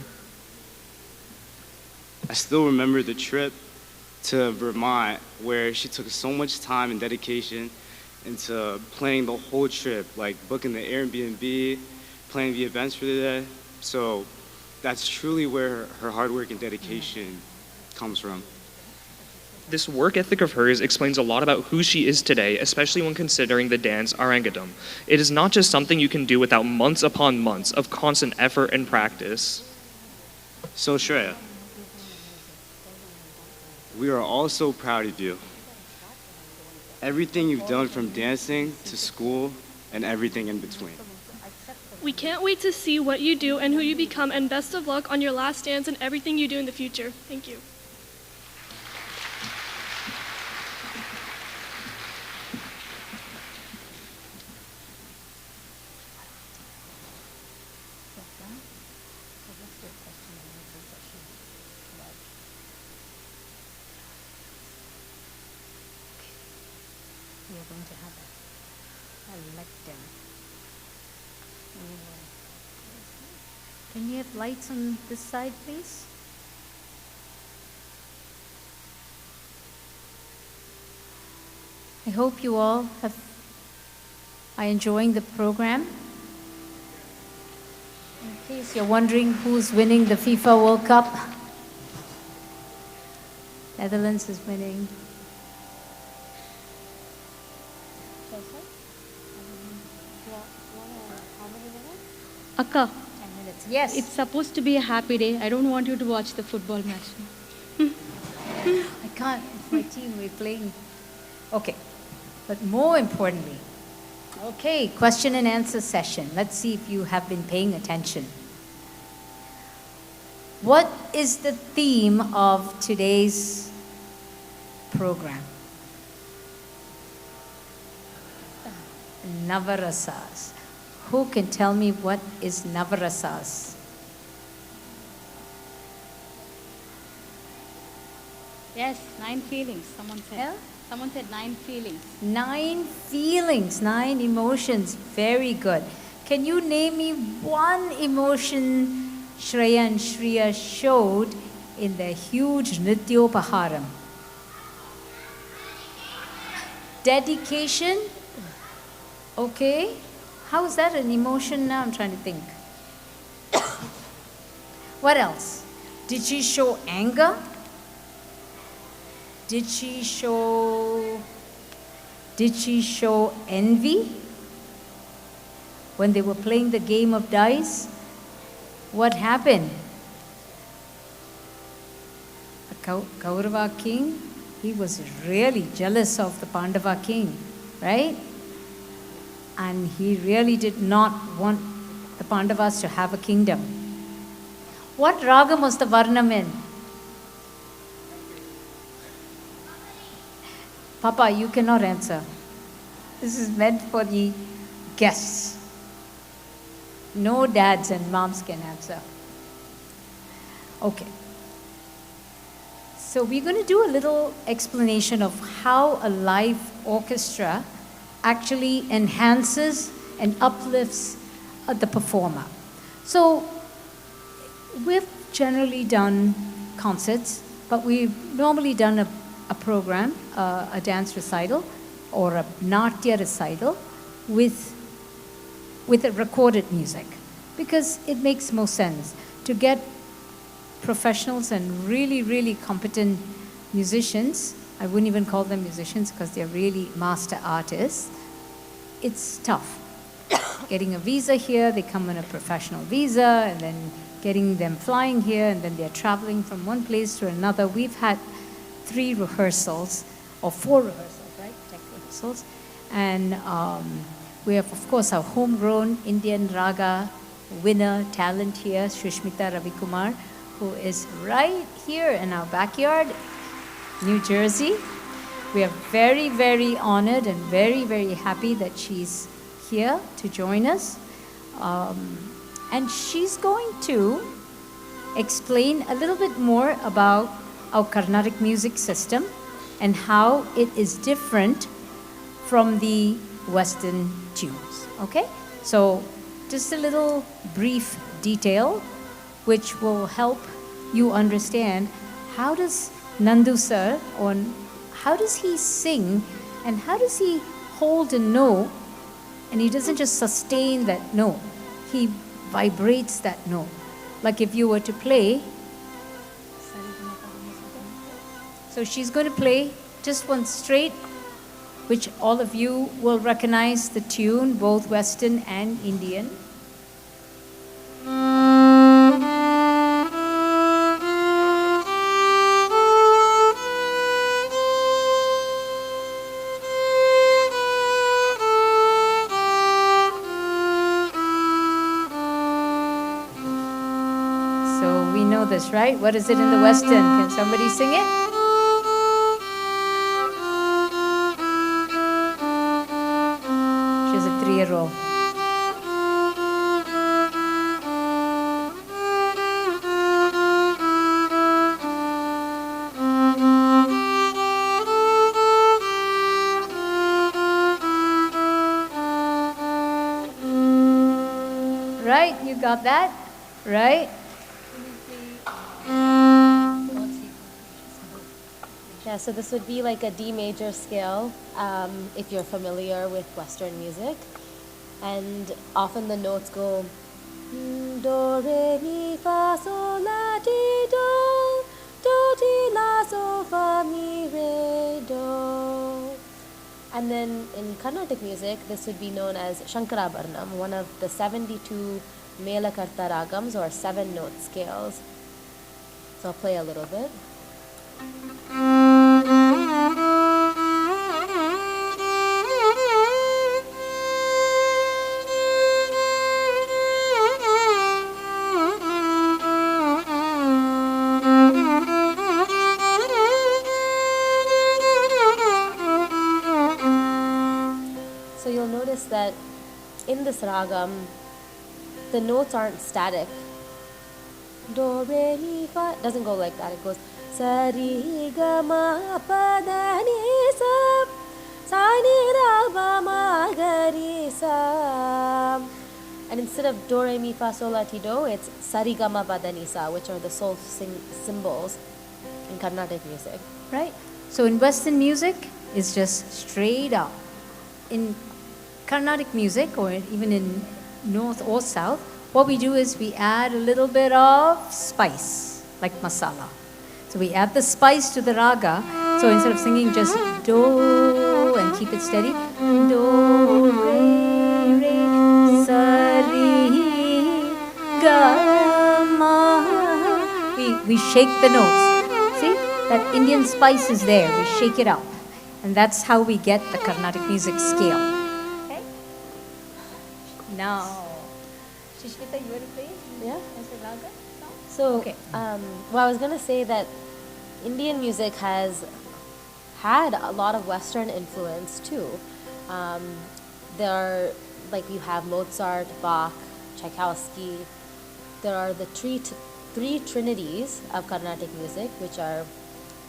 I still remember the trip to Vermont where she took so much time and dedication into planning the whole trip, like booking the Airbnb, planning the events for the day. So that's truly where her hard work and dedication comes from. This work ethic of hers explains a lot about who she is today, especially when considering the dance Arangetram. It is not just something you can do without months upon months of constant effort and practice. So Shreya, we are all so proud of you. Everything you've done from dancing to school and everything in between. We can't wait to see what you do and who you become, and best of luck on your last dance and everything you do in the future. Thank you. We are going to have a lectern. Can you have lights on this side, please? I hope you all are enjoying the program. In case you're wondering who's winning the FIFA World Cup, Netherlands is winning. Akka, 10 minutes. Yes. it's supposed to be a happy day. I don't want you to watch the football match. I can't. It's my team. We're playing. Okay. But more importantly, okay, question and answer session. Let's see if you have been paying attention. What is the theme of today's program? Navarasas. Who can tell me what is Navarasas? Yes, 9 feelings, someone said. Yeah? Someone said 9 feelings. 9 feelings, 9 emotions. Very good. Can you name me one emotion Shreya and Shriya showed in their huge Nrityopaharam. Dedication. Okay. How is that an emotion now? I'm trying to think. What else? Did she show anger? Did she show envy? When they were playing the game of dice, what happened? Kaurava king, he was really jealous of the Pandava king, right? And he really did not want the Pandavas to have a kingdom. What ragam was the varnam in? Papa, you cannot answer. This is meant for the guests. No dads and moms can answer. Okay. So we're going to do a little explanation of how a live orchestra actually enhances and uplifts the performer. So we've generally done concerts, but we've normally done a program, a dance recital or a natya recital with a recorded music, because it makes more sense to get professionals and really, really competent musicians. I wouldn't even call them musicians because they're really master artists. It's tough. Getting a visa here, they come on a professional visa, and then getting them flying here, and then they're traveling from one place to another. We've had 3 rehearsals, or 4 rehearsals, right? Tech rehearsals. And we have, of course, our homegrown Indian raga winner talent here, Shrishmita Ravikumar, who is right here in our backyard, New Jersey. We are very, very honored and very, very happy that she's here to join us. And she's going to explain a little bit more about our Carnatic music system and how it is different from the Western tunes. Okay? So just a little brief detail which will help you understand how does Nandu sir, or how does he sing and how does he hold a note, and he doesn't just sustain that note, he vibrates that note. Like if you were to play, so she's going to play just one straight, which all of you will recognize the tune, both Western and Indian. So we know this, right? What is it in the Western? Can somebody sing it? She's a 3-year-old. Right? You got that? Right? Yeah, so this would be like a D major scale, if you're familiar with Western music. And often the notes go do, re, mi, fa, sol, la, ti, do, ti, la, sol, fa, mi, re, do. And then in Carnatic music, this would be known as Shankarabharanam, one of the 72 Melakarta ragams, or 7-note scales. So I'll play a little bit. So you'll notice that in this ragam, the notes aren't static. Do, re, mi, fa, it doesn't go like that. It goes sa, ri, ga, ma, pa, da, ni, sa, sa, ni, ra, ba, ma, ga, ri, sa. And in instead of do, re, mi, fa, sol, la, ti, do, it's sarigama, padanisa, which are the soul symbols in Carnatic music. Right? So in Western music, it's just straight up. In Carnatic music, or even in North or South, what we do is we add a little bit of spice, like masala. So we add the spice to the raga. So instead of singing just do and keep it steady, do, re, re, sa, re, ga, ma. We shake the notes. See? That Indian spice is there. We shake it up. And that's how we get the Carnatic music scale. Okay? Now, Shishmita, you want to play? Yeah. As a raga? So, Okay. well, I was going to say that Indian music has had a lot of Western influence too. There are, like, you have Mozart, Bach, Tchaikovsky. There are the three trinities of Carnatic music, which are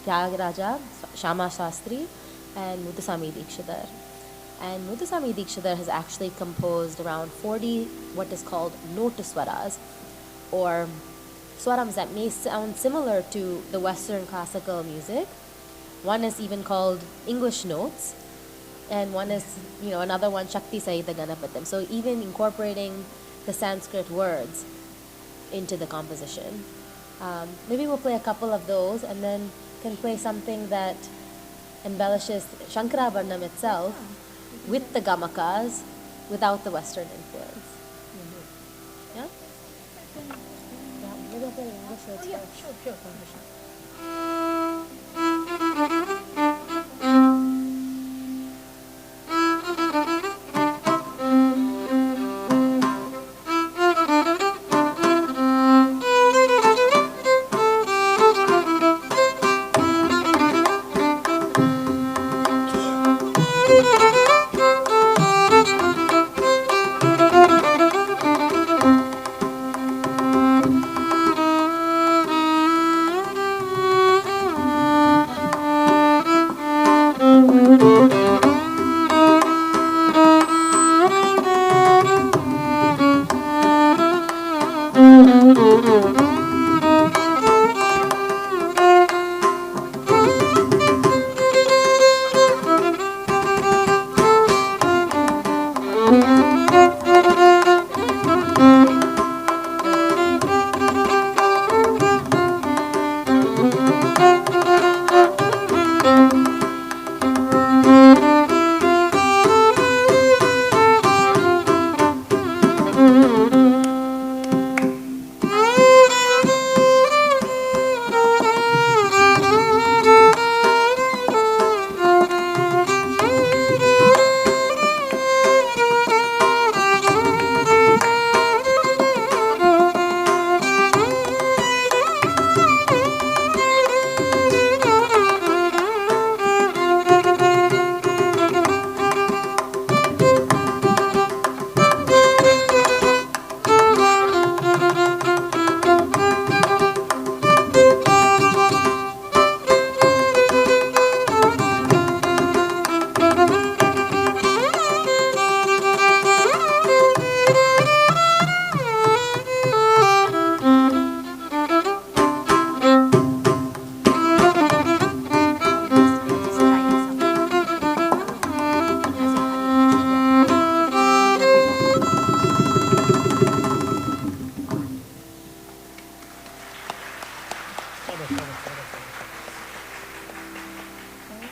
Tyagaraja, Shama Shastri, and Muthuswami Dikshidhar. And Muthuswami Dikshidhar has actually composed around 40 what is called notaswaras, or swarams that may sound similar to the Western classical music. One is even called English notes, and one is, another one, Shakti Sahita Ganapatam. So even incorporating the Sanskrit words into the composition. Maybe we'll play a couple of those, and then can play something that embellishes Shankarabharnam itself with the gamakas without the Western influence. Yeah? Yeah, maybe I'll play English notes first. Sure.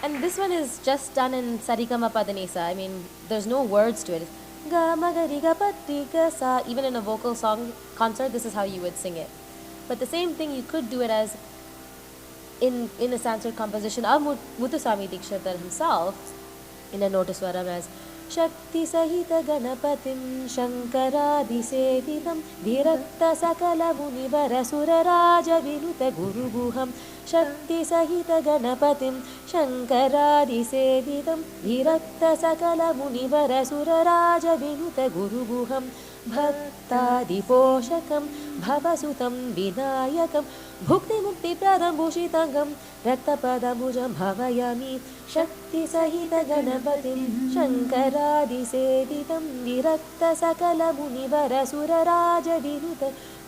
And this one is just done in Sarigama Padanisa. I mean, there's no words to it. It's ga ma ga ri ga pa ti ga sa. Even in a vocal song concert, this is how you would sing it. But the same thing, you could do it as in a Sanskrit composition of Muthuswami Dikshidhar himself, in a notaswaram as Shakti Sahita Ganapatim Shankara Disevitam Virakta Sakala Munivara Suraraja Vinuta Guru Guham Shakti Sahita Ganapatim Shankara Disevitam Virakta Sakala Munivara Suraraja Vinuta Guru Guham भक्तादिपोषकं भवसुतं विनायकं भुक्तिमुक्तिप्रदं भूषिताङ्गं रक्तपदमुजं भावयामि शक्तिसहितगणपतिं शङ्करादिसेवितं विरक्तसकलमुनिवरसुरराजविनुत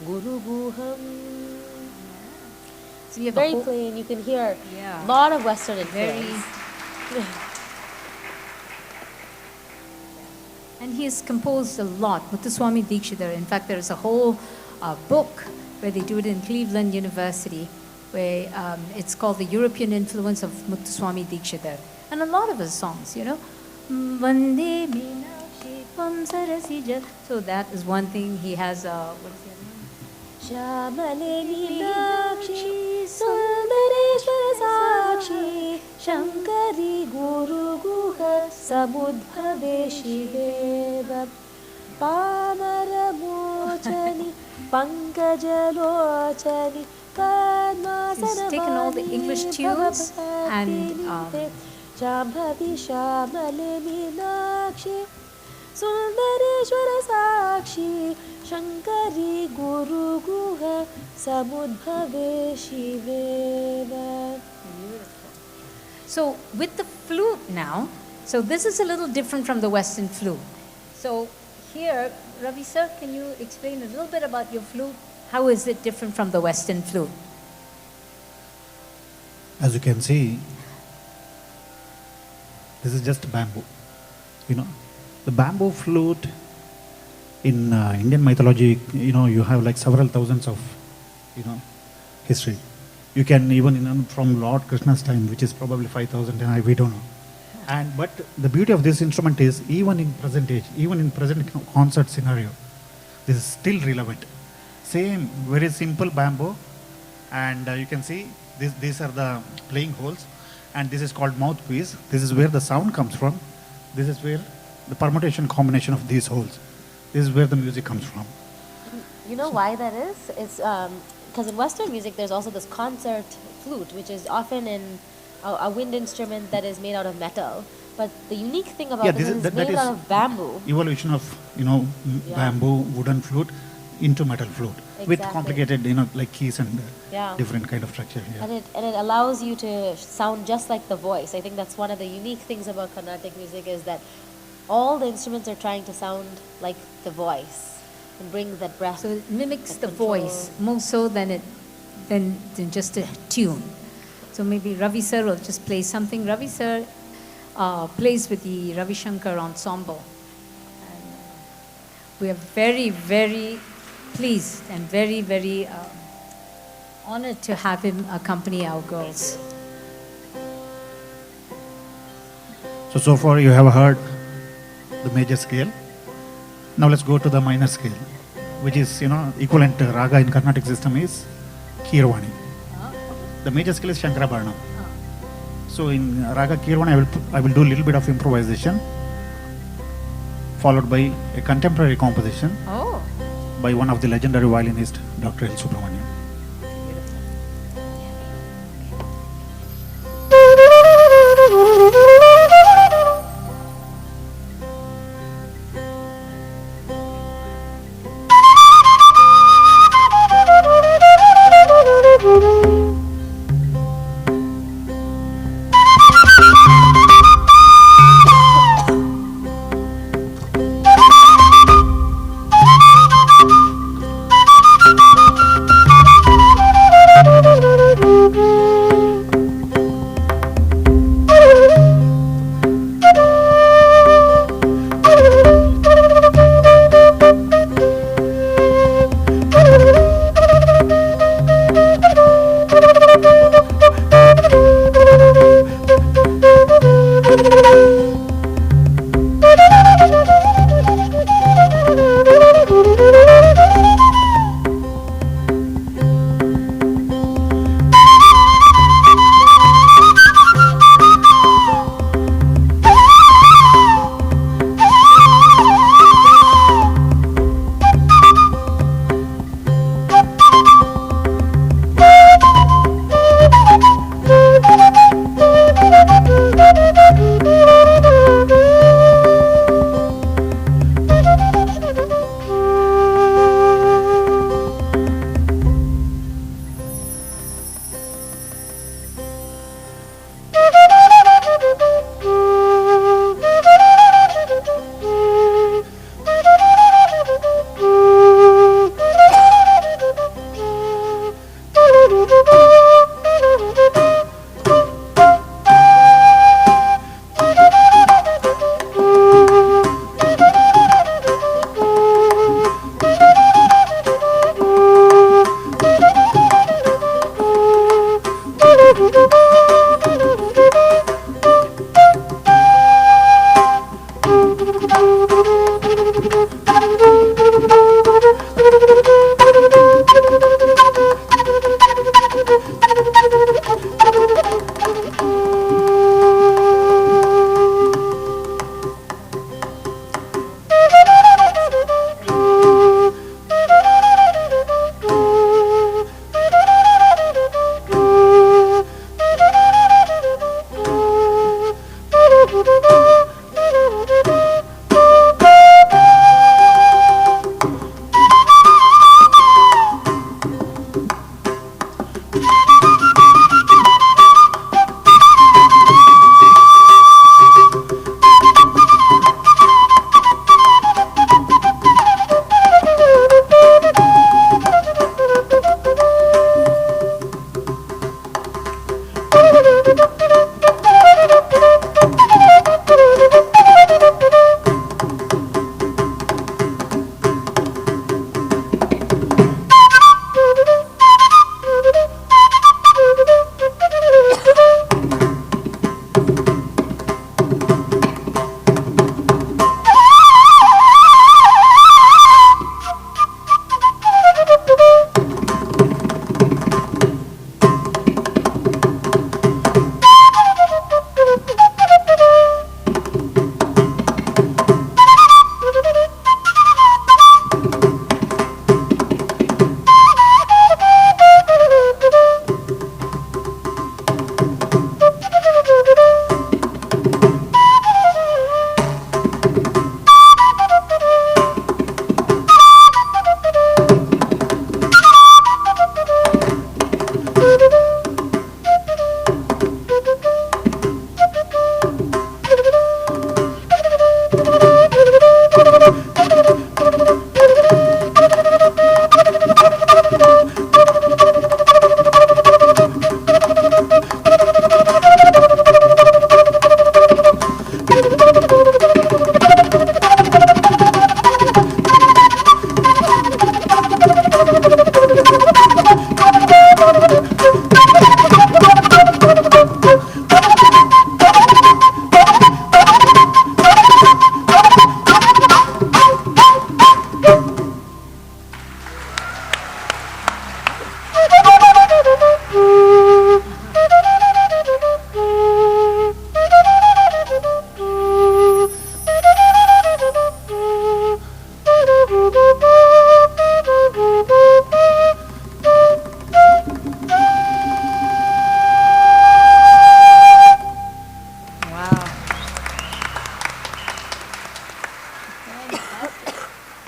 गुरुगुहम्. So you have very plain. You can hear a lot of Western influence. And he has composed a lot. Muthuswami Dikshidhar. In fact, there is a whole book where they do it in Cleveland University, where it's called The European Influence of Muthuswami Dikshidhar. And a lot of his songs, you know. Vande Meenakshi Tvam Sarasija. So that is one thing. He has, what is the other one? Shamale Meenakshi Sundareshwara Sakshi Shankari Guru Guha Samudbhave Shiveva Pamara Mochani Pankajalochani He's taken all the English tunes and Shambhavi Shamale Meenakshi Sundareshwara Sakshi Shankari Guru Guha Samudbhave Shiveva. So with the flute now, so this is a little different from the Western flute. So here, Ravi sir, can you explain a little bit about your flute? How is it different from the Western flute? As you can see, this is just bamboo. You know, the bamboo flute in Indian mythology, you know, you have like several thousands of, you know, history. You can even, you know, from Lord Krishna's time, which is probably 5,000, and we don't know. And but the beauty of this instrument is even in present age, even in present concert scenario, this is still relevant. Same, very simple bamboo, and you can see these are the playing holes, and this is called mouthpiece. This is where the sound comes from. This is where the permutation combination of these holes. This is where the music comes from. You know why that is? It's because in Western music there's also this concert flute, which is often in a wind instrument that is made out of metal. But the unique thing about this is it's made out of bamboo. Evolution of, you know, bamboo, wooden flute into metal flute with complicated, you know, like keys and different kind of structure. Yeah. And it allows you to sound just like the voice. I think that's one of the unique things about Carnatic music is that all the instruments are trying to sound like the voice and bring that breath. So it mimics the voice more so than just a tune. So maybe Ravi sir will just play something. Ravi sir plays with the Ravi Shankar ensemble. And we are very, very pleased and very, very honored to have him accompany our girls. So far you have heard the major scale. Now let's go to the minor scale, which is, you know, equivalent to raga in Carnatic system is Keervani. The major scale is Shankarabharanam. So in raga Keervani, I will do a little bit of improvisation, followed by a contemporary composition by one of the legendary violinists, Dr. L. Subramaniam.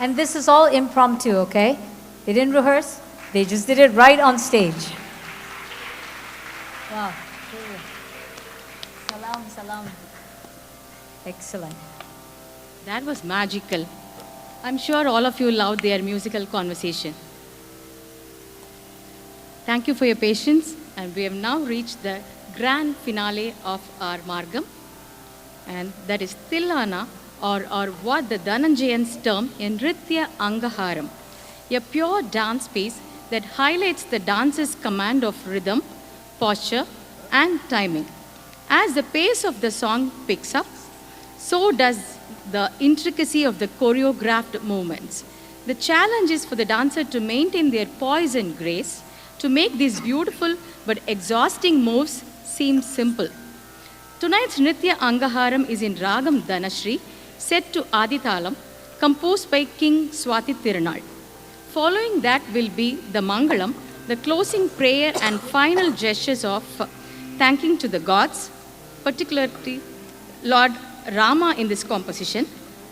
And this is all impromptu, okay? They didn't rehearse, they just did it right on stage. Wow. Salam, salam. Excellent. That was magical. I'm sure all of you loved their musical conversation. Thank you for your patience, and we have now reached the grand finale of our Margam, and that is Tilana, or what the Dhananjayans term in Nritya Angaharam, a pure dance piece that highlights the dancer's command of rhythm, posture, and timing. As the pace of the song picks up, so does the intricacy of the choreographed movements. The challenge is for the dancer to maintain their poise and grace, to make these beautiful but exhausting moves seem simple. Tonight's Nritya Angaharam is in Ragam Dhanashri, set to Adithalam, composed by King Swati Tirunal. Following that will be the Mangalam, the closing prayer and final gestures of thanking to the gods, particularly Lord Rama in this composition,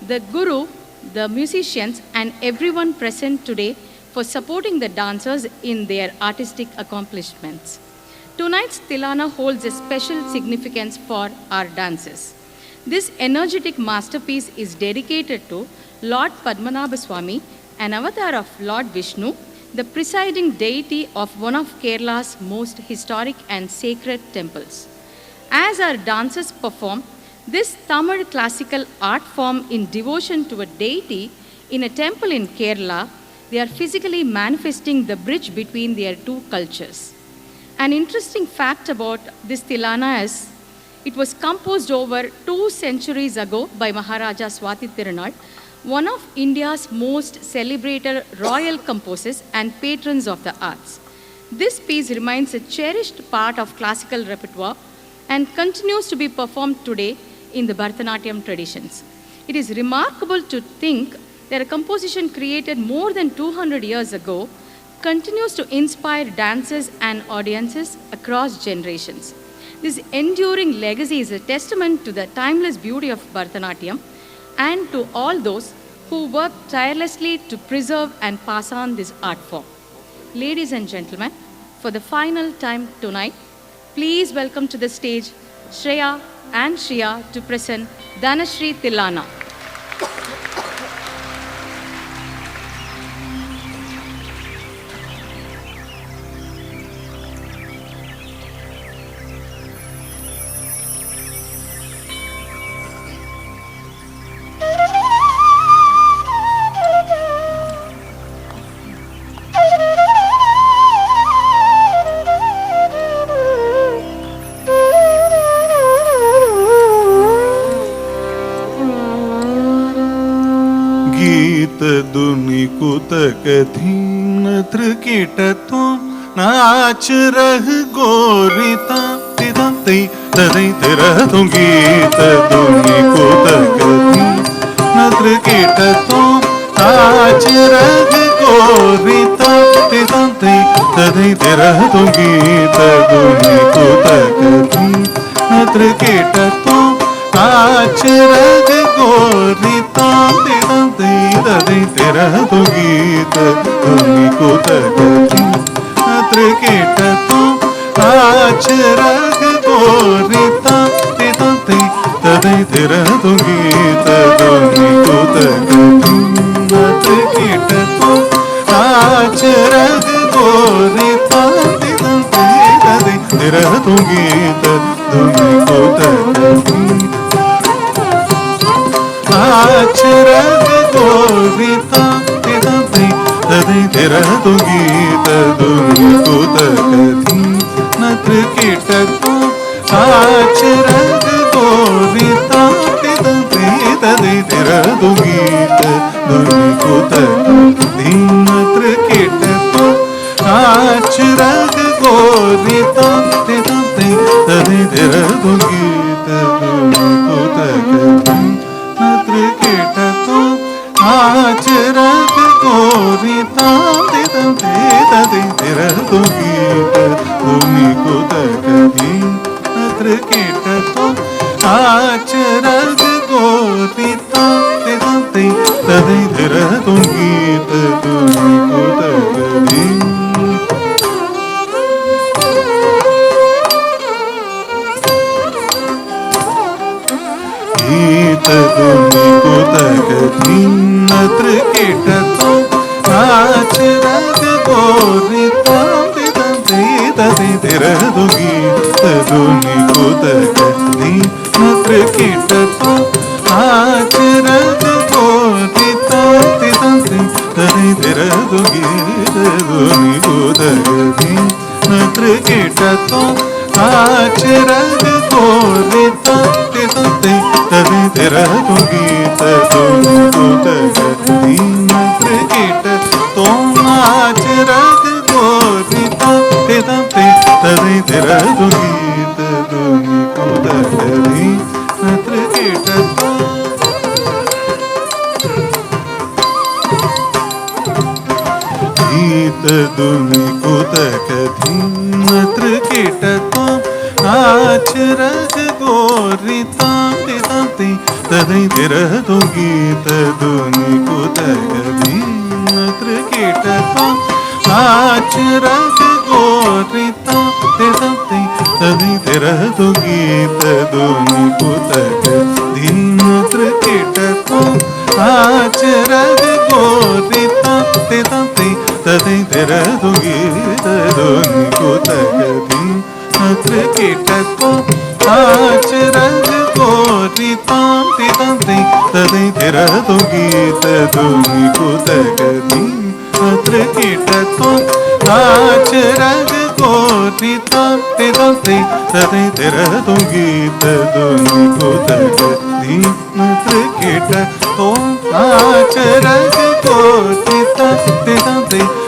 the Guru, the musicians, and everyone present today for supporting the dancers in their artistic accomplishments. Tonight's Tilana holds a special significance for our dancers. This energetic masterpiece is dedicated to Lord Padmanabha Swami, an avatar of Lord Vishnu, the presiding deity of one of Kerala's most historic and sacred temples. As our dancers perform this Tamil classical art form in devotion to a deity in a temple in Kerala, they are physically manifesting the bridge between their two cultures. An interesting fact about this Tilana is it was composed over 2 centuries ago by Maharaja Swati Tirunal, one of India's most celebrated royal composers and patrons of the arts. This piece remains a cherished part of classical repertoire and continues to be performed today in the Bharatanatyam traditions. It is remarkable to think that a composition created more than 200 years ago continues to inspire dancers and audiences across generations. This enduring legacy is a testament to the timeless beauty of Bharatanatyam and to all those who work tirelessly to preserve and pass on this art form. Ladies and gentlemen, for the final time tonight, please welcome to the stage Shreya and Shriya to present Dhanashri Tillana. दुनि कुत कथीन त्रिकीटतो नाच रह गोरिता तिदा तई तदई तेरा तो गीत दुनि कुत कथीन त्रिकीटतो नाच रह गोरिता तिदा तई तदई तेरा तो गीत दुनि कुत कथीन त्रिकीटतो नाच रह गोरिता तदई तेरा तो गीत दुनि कुत कथीन त्रिकीटतो नाच रह गोरिता तदई तेरा तो गीत दुनि कुत कथीन त्रिकीटतो नाच रह गोरिता तदई तेरा तो गीत दुनि कुत कथीन नाच रह गोरिता तदई तेरा तो गीत दुनि कुत कथीन त्रिकीटतो नाच रह गोरिता तदई तेरा तो गीत दुनि कुत कथीन त्रिकीटतो नाच रह गोरिता तदई तेरा तो गीत दुनि कुत कथीन त्रिकीटतो नाच रह गोरिता तदई तेरा तो गीत दुनि कुत कथीन त्रिकीटतो नाच रह गोरिता तदई तेरा तो गीत दुनि कुत कथीन गीत दुनि कुत कथीन त्रिकीटतो नाच रह गोरिता तदई तेरा तो गीत दुनि कुत कथीन त्रिकीटतो नाच रह गोरिता तदई तेरा तो गीत दुनि कुत कथीन त्रिकीटतो नाच रह गोरिता तदई तेरा तो गीत दुनि कुत कथीन त्रिकीटतो नाच रह गोरिता तदई तेरा तो गीत दुनि कुत कथीन त्रिकीटतो गीत दुनि कुत कथीन त्रिकीटतो नाच रह गोरिता तदई तेरा तो गीत दुनि कुत कथीन त्रिकीटतो नाच रह गोरिता तदई तेरा तो गीत दुनि कुत कथीन त्रिकीटतो नाच रह गोरिता तदई तेरा तो गीत दुनि कुत कथीन त्रिकीटतो नाच रह गोरिता तदई तेरा तो गीत दुनि कुत कथीन त्रिकीटतो नाच रह गोरिता तदई तेरा तो गीत दुनि कुत कथीन त्रिकीटतो नाच रह गोरिता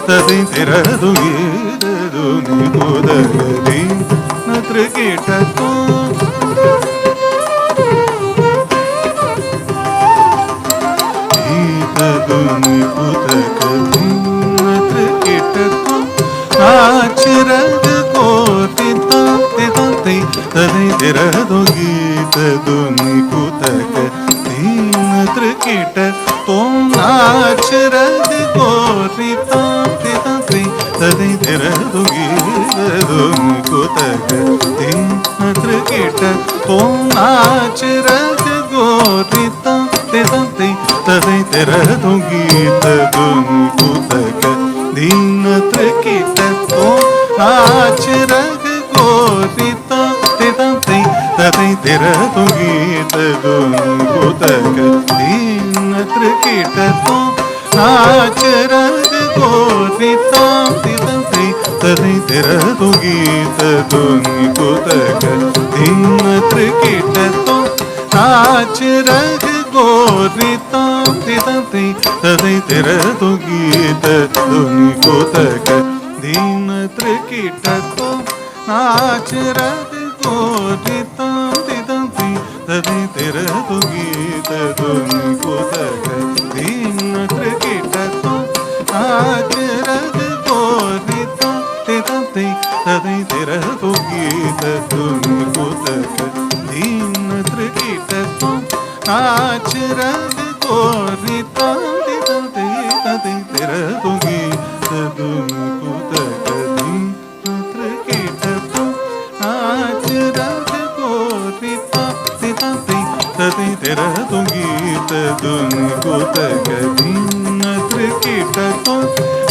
तदई तेरा तो गीत दुनि कुत कथीन त्रिकीटतो गीत दुनि कुत कथीन त्रिकीटतो नाच रह गोरिता तदै तिरदो गीत दुनि कुतक दीन त्रिकिट तो नाच रग गोरी तांति तांति तदै तिरदो गीत दुनि कुतक दीन त्रिकिट तो नाच रग गोरी तांति तांति तदै तिरदो गीत दुनि कुतक दीन त्रिकिट तो नाच रग गोरी तांति तांति तदै तिरदो गीत दुनि कुतक दीन त्रिकिट तो नाच रग गोरी तांति तांति तदै तिरदो गीत दुनि कुतक दीन त्रिकिट तो नाच रग गोरी तांति तांति तदै तिरदो गीत दुनि कुतक दीन त्रिकिट तो नाच रग गोरी तांति तांति तदै तिरदो गीत दुनि कुतक दीन त्रिकिट तो नाच रग गोरी तांति तांति तदै तिरदो गीत दुनि कुतक दीन त्रिकिट तो नाच रग गोरी तांति तांति तदै तिरदो गीत दुनि कुतक दीन त्रिकिट तो नाच रग गोरी तांति तांति तदै तिरदो गीत दुनि कुतक दीन त्रिकिट तो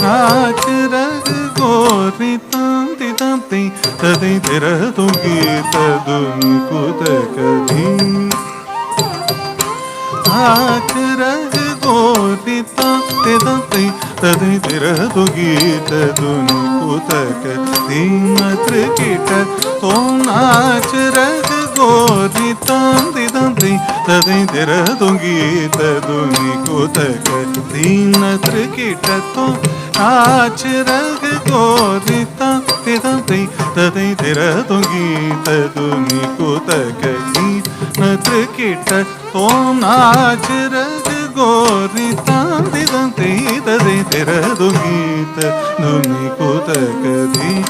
नाच रग गोरी तांति तांति तदै तिरदो गीत दुनि कुतक दीन नाच रग गोरी तांति तांति तदै तिरदो गीत दुनि कुतक दीन त्रिकिट तो नाच रग गोरी तांति तांति तदै तिरदो गीत दुनि कुतक दीन त्रिकिट तो नाच रग गोरी तांति तांति तदै तिरदो गीत दुनि कुतक दीन त्रिकिट तो नाच रग गोरी तांति तांति तदै तिरदो गीत दुनि कुतक दीन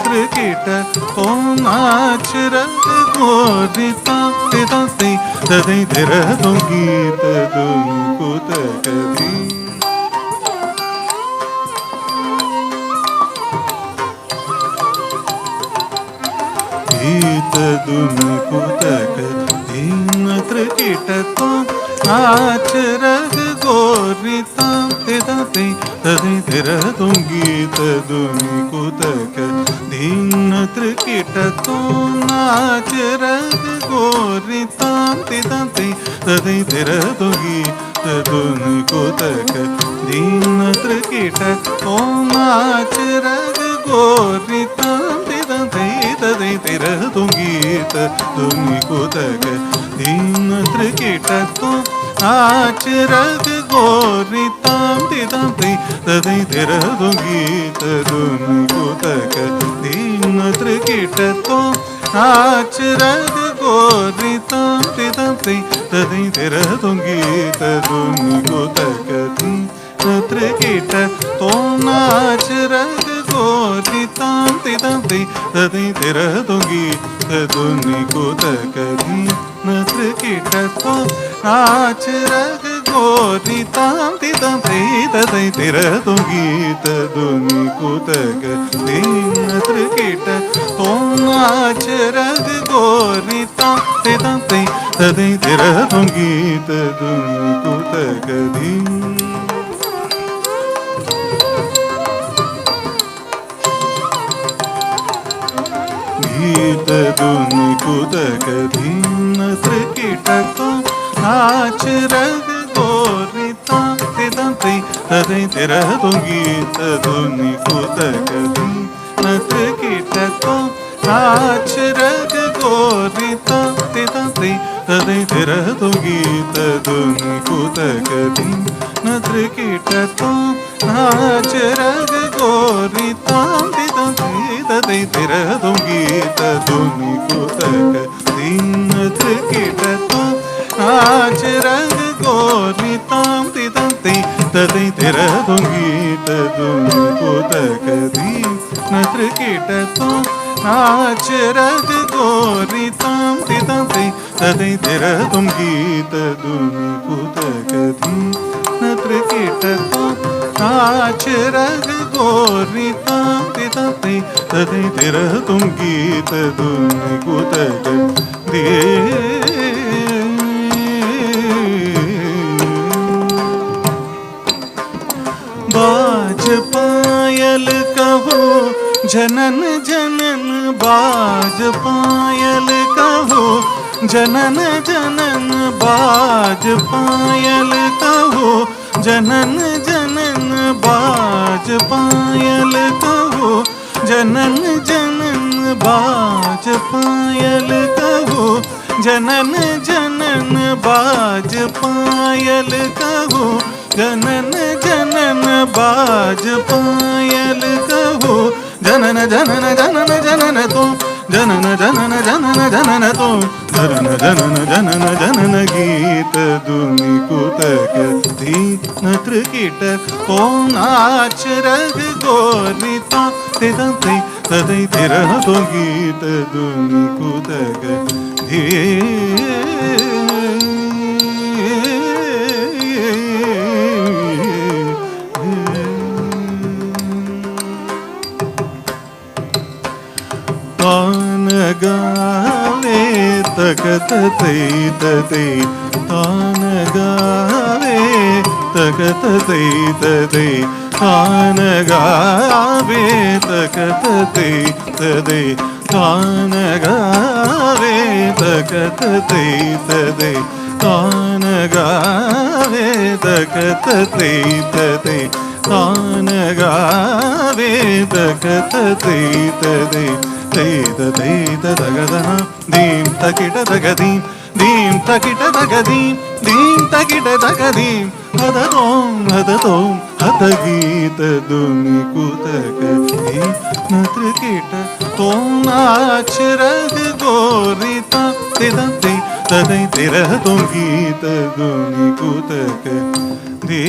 त्रिकिट तो नाच रग गोरी तांति तांति तदै तिरदो गीत दुनि कुतक दीन गीत दुनि कुतक दीन त्रिकिट तो नाच रग गोरी तांति तांति तदै तिरदो गीत दुनि कुतक दीन त्रिकिट तो नाच रग गोरी तांति तांति तदै तिरदो गीत दुनि कुतक दीन त्रिकिट तो नाच रग गोरी तांति तांति तदै तिरदो गीत दुनि कुतक दीन त्रिकिट तो नाच रग गोरी तांति तांति तदै तिरदो गीत दुनि कुतक दीन त्रिकिट तो नाच रग गोरी तांति तांति तदै तिरदो गीत दुनि कुतक दीन त्रिकिट तो नाच रग गोरी तांति तांति तदै तिरदो गीत दुनि कुतक दीन त्रिकिट तो नाच रग गोरी तांति तांति तदै तिरदो गीत दुनि कुतक दीन त्रिकिट तो नाच रग गोरी तांति तांति तदै तिरदो गीत दुनि कुतक दीन गीत दुनि कुतक दीन त्रिकिट तो नाच रग गोरी तांति तांति तदै तिरदो गीत दुनि कुतक दीन त्रिकिट तो नाच रग गोरी तांति तांति तदै तिरदो गीत दुनि कुतक दीन त्रिकिट तो नाच रग गोरी तांति तांति तदै तिरदो गीत दुनि कुतक दीन त्रिकिट तो नाच रग गोरी तांति तांति तदै तिरदो गीत दुनि कुतक दीन त्रिकिट तो नाच रग गोरी ताम तितम ते तदै तेरा तुम गीत दुनि कुतक धी नत्र कीट तो नाच रग गोरी ताम तितम ते तदै तेरा तुम गीत दुनि कुतक धी बाज पायल कहो जनन जनन बाज पायल कहो जनन जनन बाज पायल कहो जनन जनन बाज पायल कहो जनन जनन बाज पायल कहो जनन जनन बाज पायल कहो जनन जनन बाज पायल कहो जनन जनन जनन जनन तो जनन जनन जनन जनन तो जनन जनन जनन जनन गीत दुनि कुतक धी नत्र कीट तो नाच रग गोरिता ते तदै तदै तेरा तो गीत दुनि कुतक धी तान गावे तकत तै तदै तान गावे तकत तै तदै तान गावे तकत तै तदै तान गावे तकत तै तदै तान गावे तकत तै तदै तान गावे तकत तै तदै तै तगदना दीं तकिट तगदीं दीं तकिट तगदीं दीं तकिट तगदीं हदतों हत गीत दुनि कुतक धी नत्र कीट तो नाच रग गोरिता तिदं तदै तेरा तो गीत दुनि कुतक धी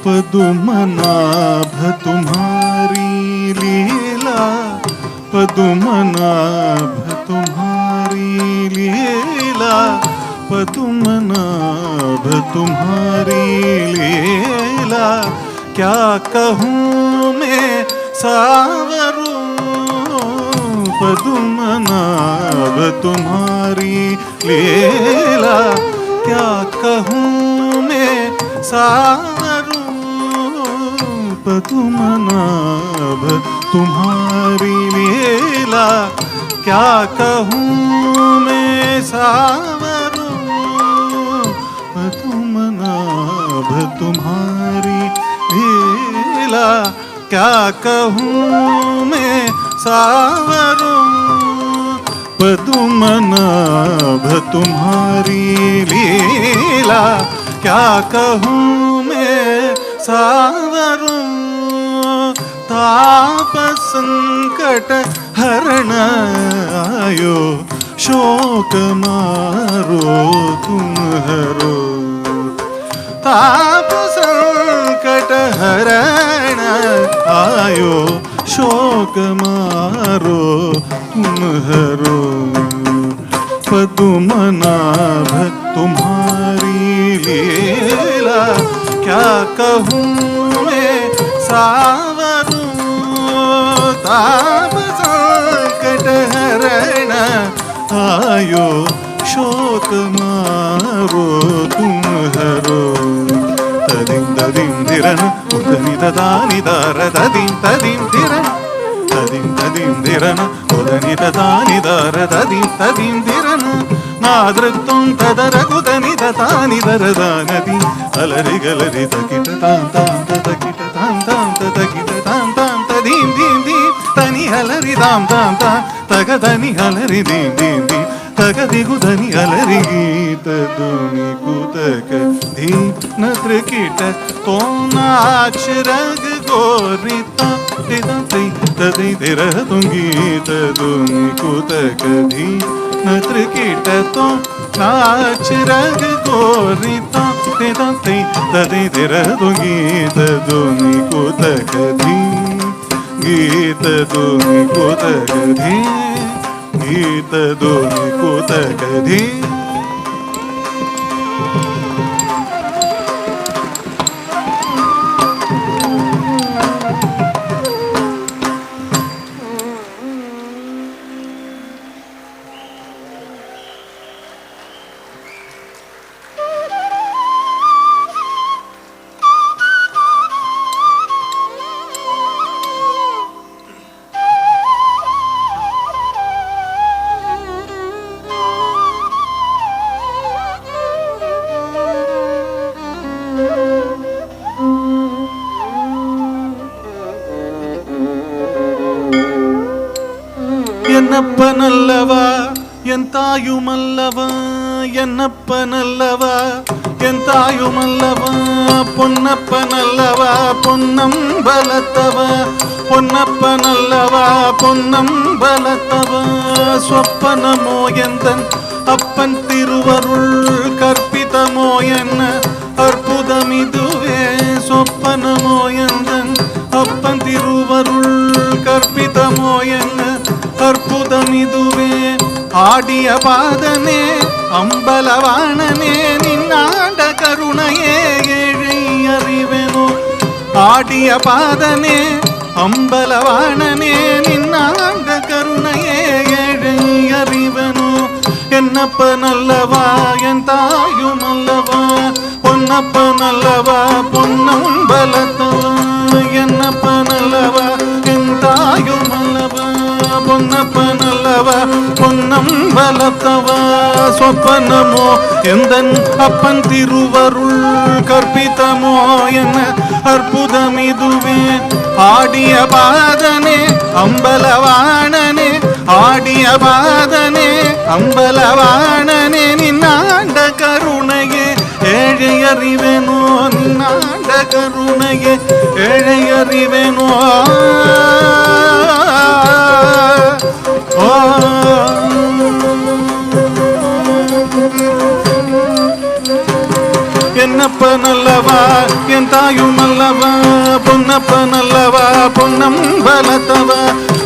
पदुमनाभ तुम्हारी लीला पदुमनाभ तुम्हारी लीला पदुमनाभ तुम्हारी लीला क्या कहूँ मैं सावरू पदुमनाभ तुम्हारी लीला क्या कहूँ मैं सावरू पदुमनाभ तुम्हारी लीला क्या कहूँ मैं सावरू पदुमनाभ तुम्हारी लीला क्या कहूँ मैं सावरू पदुमनाभ तुम्हारी लीला क्या कहूँ मैं सावरू ताप संकट हरण आयो शोक मारो तुम हरो ताप संकट हरण आयो शोक मारो तुम हरो पदुमनाभ तुम्हारी लीला क्या कहूँ मैं सावरू ताप संकट हरण आयो शोक मारो तुम हरो तदिं तदिं धिरन उदनि ददानि दार तदिं तदिं धिरन तदिं तदिं धिरन उदनि ददानि दार तदिं तदिं धिरन नादृक्तं तदरकुदनि दतानि दरदानदि अलरि गलरि तकिट तां तां तकिट तां तां तकिट तां तां तदीं दीं दीं तनि अलरि तां तां तां तगदनि अलरि दीं दीं दीं तगदिगुदनि अलरि गीत दुनि कुतक धी नत्र कीट तो नाच रग गोरिता Tei tadei tera tungita duni kutakadhi natrikita to naach rag gorita tei tadei tera tungita duni kutakadhi gita duni kutakadhi gita duni kutakadhi. என்னப்பனல்லவா என் தாயுமல்லவா என்னப்பனல்லவா என் தாயுமல்லவா பொன்னப்பனல்லவா பொன்னம்பலத்தவா பொன்னப்பனல்லவா பொன்னம்பலத்தவா சொப்பனமோ எந்தன் அப்பன் திருவருள் கற்பிதமோ என்ன அற்புதமிதுவே சொப்பனமோ எந்தன் அப்பன் திருவருள் கற்பிதமோ என்ன அற்புதமிதுவே ஆடிய பாதனே அம்பலவாணனே நின்னாண்ட கருணையே ஏழை அறிவெனோ ஆடிய பாதனே அம்பலவாணனே நின்னாண்ட கருணையே ஏழை அறிவெனோ என்னப்பனல்லவா என் தாயுமல்லவா பொன்னப்பனல்லவா பொன்னம்பலத்தவா என்னப்பனல்லவா என் தாயுமல்லவா பொன்னப்பனல்லவா பொன்னம்பலத்தவா சொப்பனமோ எந்தன் அப்பன் திருவருள் கற்பிதமோ என்ன அற்புதமிதுவே ஆடிய பாதனே அம்பலவாணனே ஆடிய பாதனே அம்பலவாணனே நின்னாண்ட கருணையே ஏழை அறிவேனோ நின்னாண்ட கருணையே ஏழை அறிவேனோ என்னப்பனல்லவா என் தாயுமல்லவா பொன்னப்பனல்லவா பொன்னம்பலத்தவா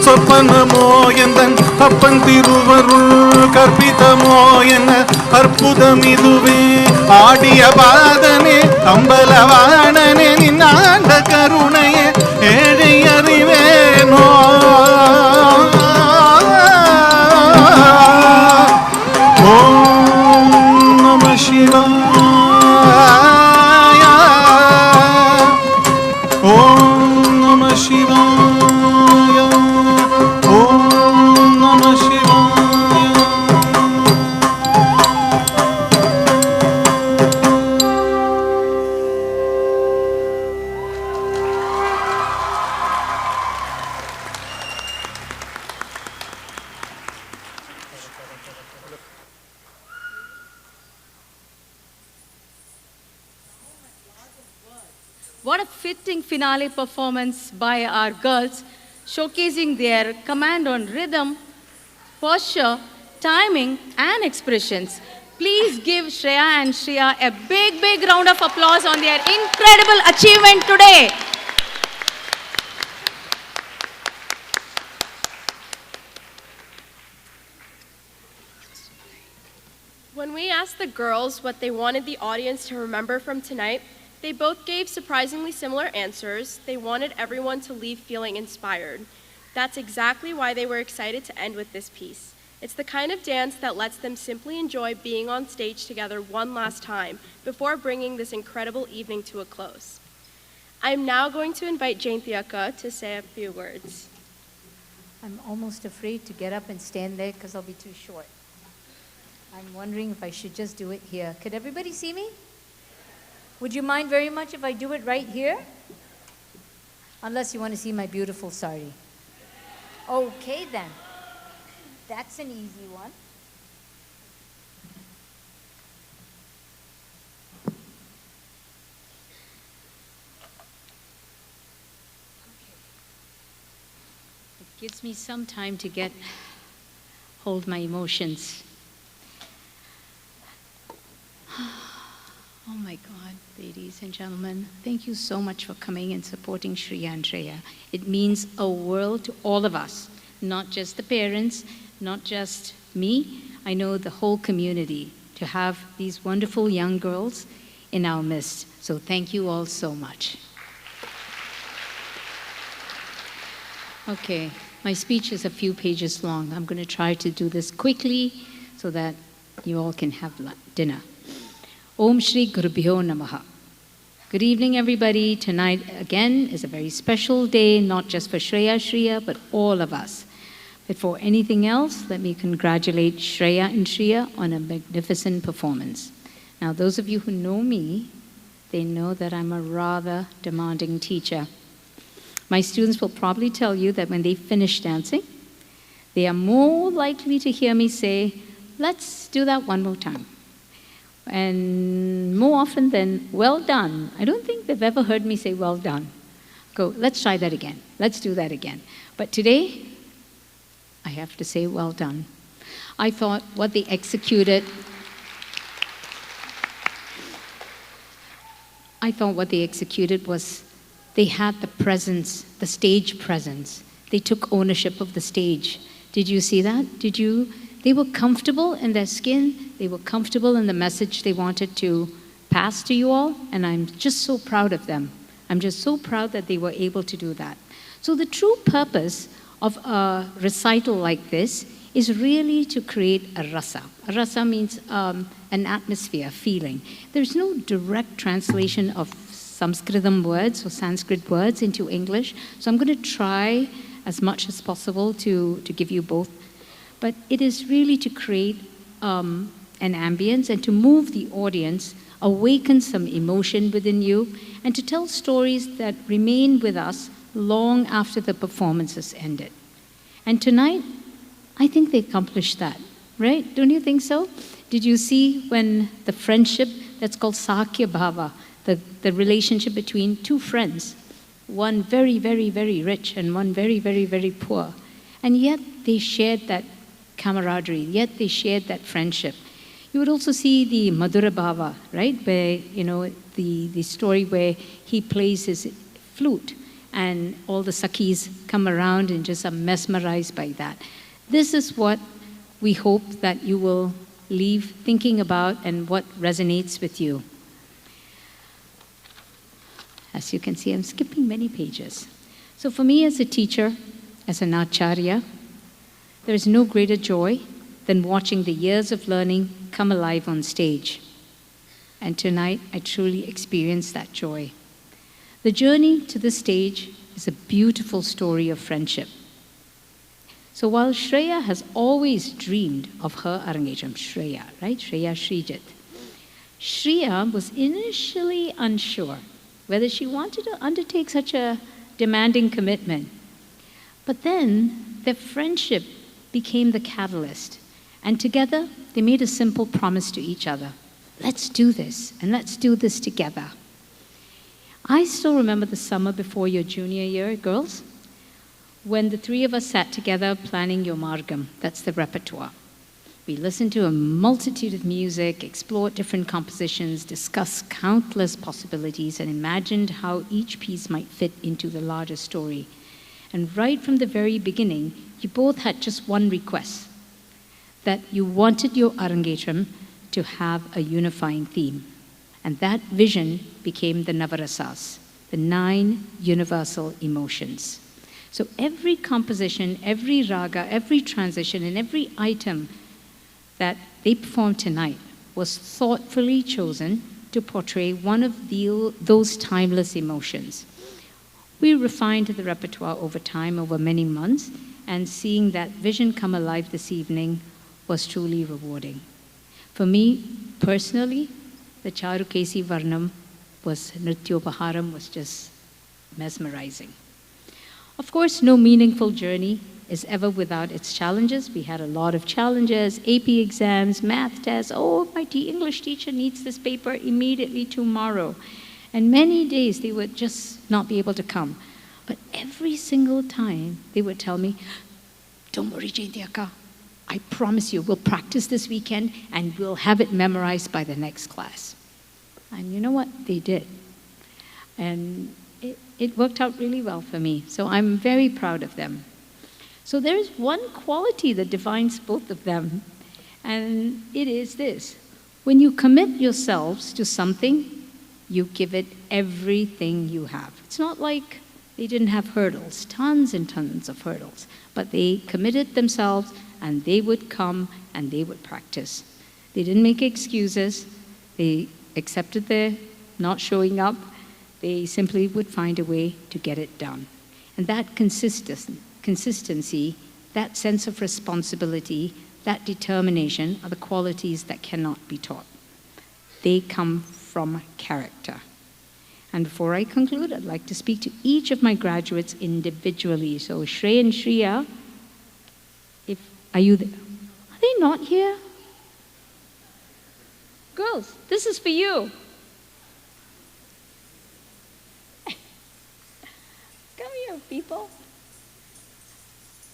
சொப்பனமோ எந்தன் அப்பன் திருவருள் கற்பிதமோ என்ன அற்புதமிதுவே ஆடிய பாதனே அம்பலவாணனே நின்னாண்ட கருணையே ஏழை அறிவேனோ ஓம் நம சிவாய ஓம் நம சிவாய ஓம் நம சிவாய. What a fitting finale performance by our girls, showcasing their command on rhythm, posture, timing, and expressions. Please give Shreya and Shriya a big, big round of applause on their incredible achievement today. When we asked the girls what they wanted the audience to remember from tonight, they both gave surprisingly similar answers. They wanted everyone to leave feeling inspired. That's exactly why they were excited to end with this piece. It's the kind of dance that lets them simply enjoy being on stage together one last time before bringing this incredible evening to a close. I'm now going to invite Jaynti to say a few words. I'm almost afraid to get up and stand there because I'll be too short. I'm wondering if I should just do it here. Could everybody see me? Would you mind very much if I do it right here? Unless you want to see my beautiful sari. Okay then. That's an easy one. gives me some time to hold my emotions. Oh my God, ladies and gentlemen, thank you so much for coming and supporting Shriya and Shreya. It means a world to all of us, not just the parents, not just me. I know the whole community, to have these wonderful young girls in our midst. So thank you all so much. Okay, my speech is a few pages long. I'm going to try to do this quickly so that you all can have dinner. Om Shri Gurubhyo Namaha. Good evening, everybody. Tonight, again, is a very special day, not just for Shriya, but all of us. Before anything else, let me congratulate Shreya and Shriya on a magnificent performance. Now, those of you who know me, they know that I'm a rather demanding teacher. My students will probably tell you that when they finish dancing, they are more likely to hear me say, "Let's do that one more time." And more often than, "Well done." I don't think they've ever heard me say, "Well done." Go, "Let's try that again. Let's do that again." But today, I have to say, "Well done." I thought what they executed was they had the presence, the stage presence. They took ownership of the stage. Did you see that? They were comfortable in their skin. They were comfortable in the message they wanted to pass to you all, and I'm just so proud of them. I'm just so proud that they were able to do that. So the true purpose of a recital like this is really to create a rasa. A rasa means an atmosphere, feeling. There's no direct translation of Sanskritam words or Sanskrit words into English, so I'm going to try as much as possible to give you both. But it is really to create an ambience and to move the audience, awaken some emotion within you, and to tell stories that remain with us long after the performance has ended. And tonight, I think they accomplished that, right? Don't you think so? Did you see when the friendship, that's called Sakya Bhava, the relationship between two friends, one very, very, very rich and one very, very, very poor, and yet they shared that camaraderie, yet they shared that friendship. You would also see the Madhura Bhava, right? Where, the story where he plays his flute and all the Sakhis come around and just are mesmerized by that. This is what we hope that you will leave thinking about and what resonates with you. As you can see, I'm skipping many pages. So for me as a teacher, as an acharya, there is no greater joy than watching the years of learning come alive on stage. And tonight, I truly experienced that joy. The journey to the stage is a beautiful story of friendship. So while Shreya has always dreamed of her Arangetram, Shreya, right? Shreya Sreejith. Shriya was initially unsure whether she wanted to undertake such a demanding commitment. But then their friendship became the catalyst. And together, they made a simple promise to each other. Let's do this, and let's do this together. I still remember the summer before your junior year, girls, when the three of us sat together planning your margam. That's the repertoire. We listened to a multitude of music, explored different compositions, discussed countless possibilities, and imagined how each piece might fit into the larger story. And right from the very beginning, you both had just one request, that you wanted your Arangetram to have a unifying theme. And that vision became the Navarasas, the 9 universal emotions. So every composition, every raga, every transition, and every item that they performed tonight was thoughtfully chosen to portray one of those timeless emotions. We refined the repertoire over time, over many months, and seeing that vision come alive this evening was truly rewarding. For me, personally, the Charukesi Varnam Nrityopaharam was just mesmerizing. Of course, no meaningful journey is ever without its challenges. We had a lot of challenges, AP exams, math tests. Oh, my English teacher needs this paper immediately tomorrow. And many days they would just not be able to come. But every single time they would tell me, don't worry, Jaynti Akka, I promise you, we'll practice this weekend and we'll have it memorized by the next class. And you know what? They did. And it worked out really well for me. So I'm very proud of them. So there's one quality that defines both of them, and it is this. When you commit yourselves to something, you give it everything you have. It's not like they didn't have hurdles, tons and tons of hurdles, but they committed themselves and they would come and they would practice. They didn't make excuses. They accepted their not showing up. They simply would find a way to get it done. And that consistency, that sense of responsibility, that determination are the qualities that cannot be taught. They come from character. And before I conclude, I'd like to speak to each of my graduates individually. So Shreya and Shriya, are you there? Are they not here? Girls, this is for you. Come here, people.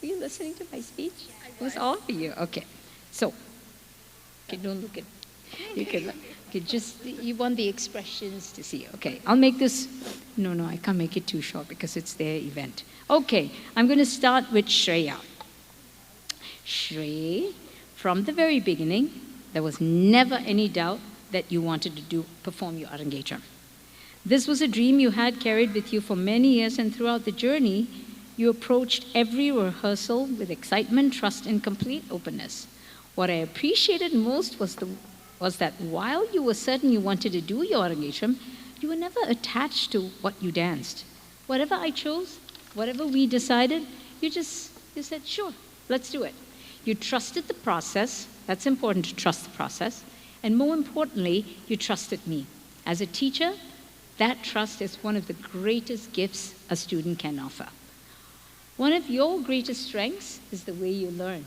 Were you listening to my speech? It was all for you. Okay. So, okay, don't look at. You can just, you want the expressions to see. Okay, I'll make this. No, I can't make it too short because it's their event. Okay, I'm going to start with Shreya. Shreya, from the very beginning, there was never any doubt that you wanted to perform your Arangetram. This was a dream you had carried with you for many years, and throughout the journey, you approached every rehearsal with excitement, trust, and complete openness. What I appreciated most was that while you were certain you wanted to do your Arangetram, you were never attached to what you danced. Whatever I chose, whatever we decided, you said, sure, let's do it. You trusted the process. That's important, to trust the process. And more importantly, you trusted me. As a teacher, that trust is one of the greatest gifts a student can offer. One of your greatest strengths is the way you learn.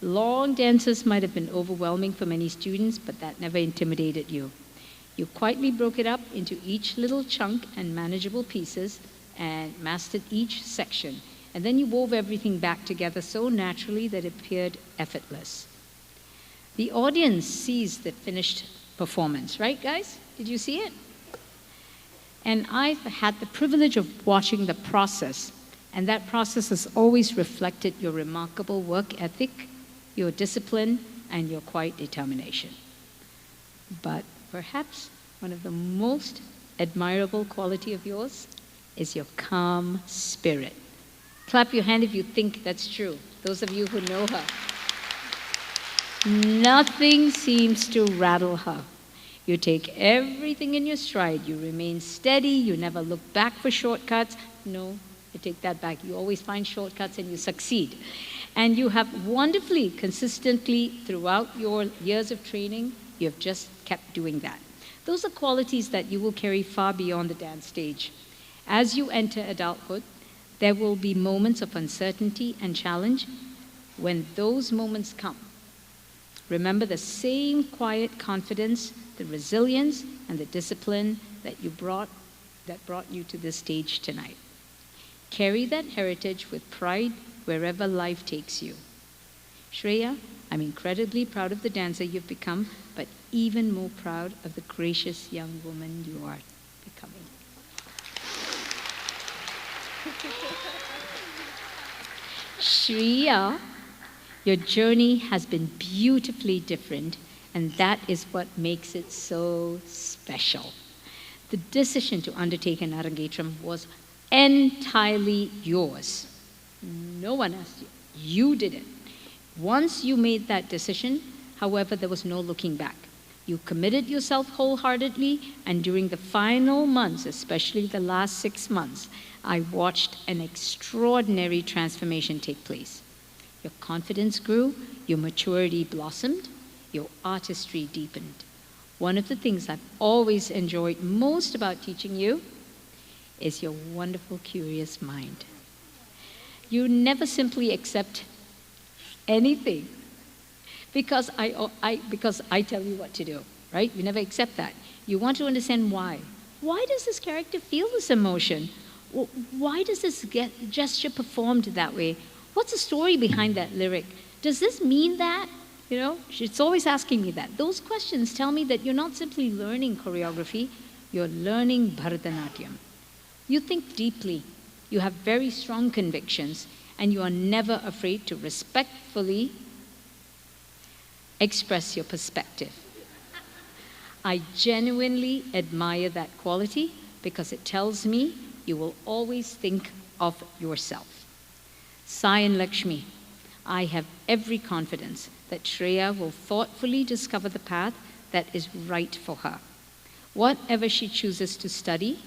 Long dances might have been overwhelming for many students, but that never intimidated you. You quietly broke it up into each little chunk and manageable pieces and mastered each section. And then you wove everything back together so naturally that it appeared effortless. The audience sees the finished performance, right, guys? Did you see it? And I've had the privilege of watching the process, and that process has always reflected your remarkable work ethic, your discipline, and your quiet determination. But perhaps one of the most admirable quality of yours is your calm spirit. Clap your hand if you think that's true, those of you who know her. Nothing seems to rattle her. You take everything in your stride. You remain steady. You never look back for shortcuts. No, I take that back. You always find shortcuts and you succeed. And you have wonderfully, consistently, throughout your years of training, you have just kept doing that. Those are qualities that you will carry far beyond the dance stage. As you enter adulthood, there will be moments of uncertainty and challenge. When those moments come, remember the same quiet confidence, the resilience, and the discipline that brought you to this stage tonight. Carry that heritage with pride wherever life takes you. Shreya, I'm incredibly proud of the dancer you've become, but even more proud of the gracious young woman you are becoming. Shriya, your journey has been beautifully different, and that is what makes it so special. The decision to undertake an Arangetram was entirely yours. No one asked you. You did it. Once you made that decision, however, there was no looking back. You committed yourself wholeheartedly, and during the final months, especially the last 6 months, I watched an extraordinary transformation take place. Your confidence grew, your maturity blossomed, your artistry deepened. One of the things I've always enjoyed most about teaching you is your wonderful, curious mind. You never simply accept anything because I tell you what to do, right? You never accept that. You want to understand why. Why does this character feel this emotion? Why does this gesture performed that way? What's the story behind that lyric? Does this mean that? You know, it's always asking me that. Those questions tell me that you're not simply learning choreography, you're learning Bharatanatyam. You think deeply, you have very strong convictions, and you are never afraid to respectfully express your perspective. I genuinely admire that quality because it tells me you will always think of yourself. Sai and Lakshmi, I have every confidence that Shreya will thoughtfully discover the path that is right for her. Whatever she chooses to study,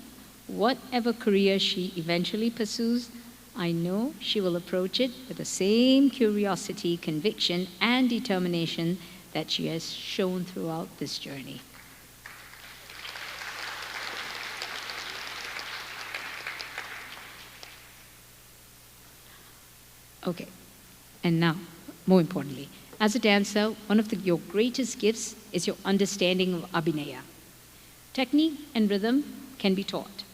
whatever career she eventually pursues, I know she will approach it with the same curiosity, conviction, and determination that she has shown throughout this journey. Okay, and now, more importantly, as a dancer, one of your greatest gifts is your understanding of abhinaya. Technique and rhythm can be taught.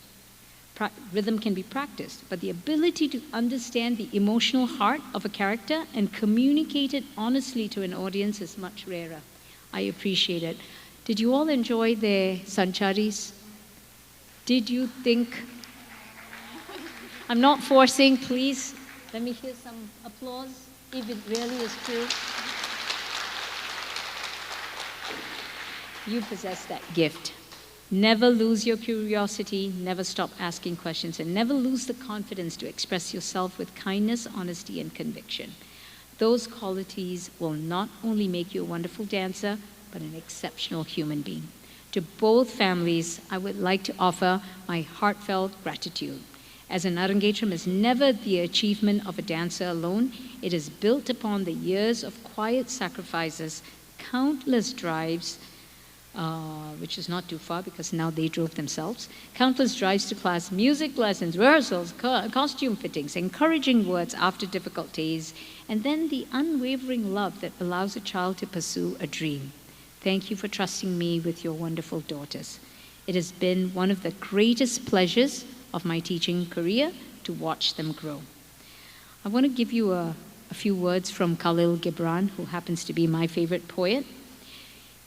Rhythm can be practiced, but the ability to understand the emotional heart of a character and communicate it honestly to an audience is much rarer. I appreciate it. Did you all enjoy the Sancharis? Did you think... I'm not forcing, please. Let me hear some applause, if it really is true. You possess that gift. Never lose your curiosity, never stop asking questions, and never lose the confidence to express yourself with kindness, honesty, and conviction. Those qualities will not only make you a wonderful dancer, but an exceptional human being. To both families, I would like to offer my heartfelt gratitude. As an Arangetram is never the achievement of a dancer alone, it is built upon the years of quiet sacrifices, countless drives, which is not too far because now they drove themselves, countless drives to class, music lessons, rehearsals, costume fittings, encouraging words after difficult days, and then the unwavering love that allows a child to pursue a dream. Thank you for trusting me with your wonderful daughters. It has been one of the greatest pleasures of my teaching career to watch them grow. I want to give you a few words from Khalil Gibran, who happens to be my favorite poet.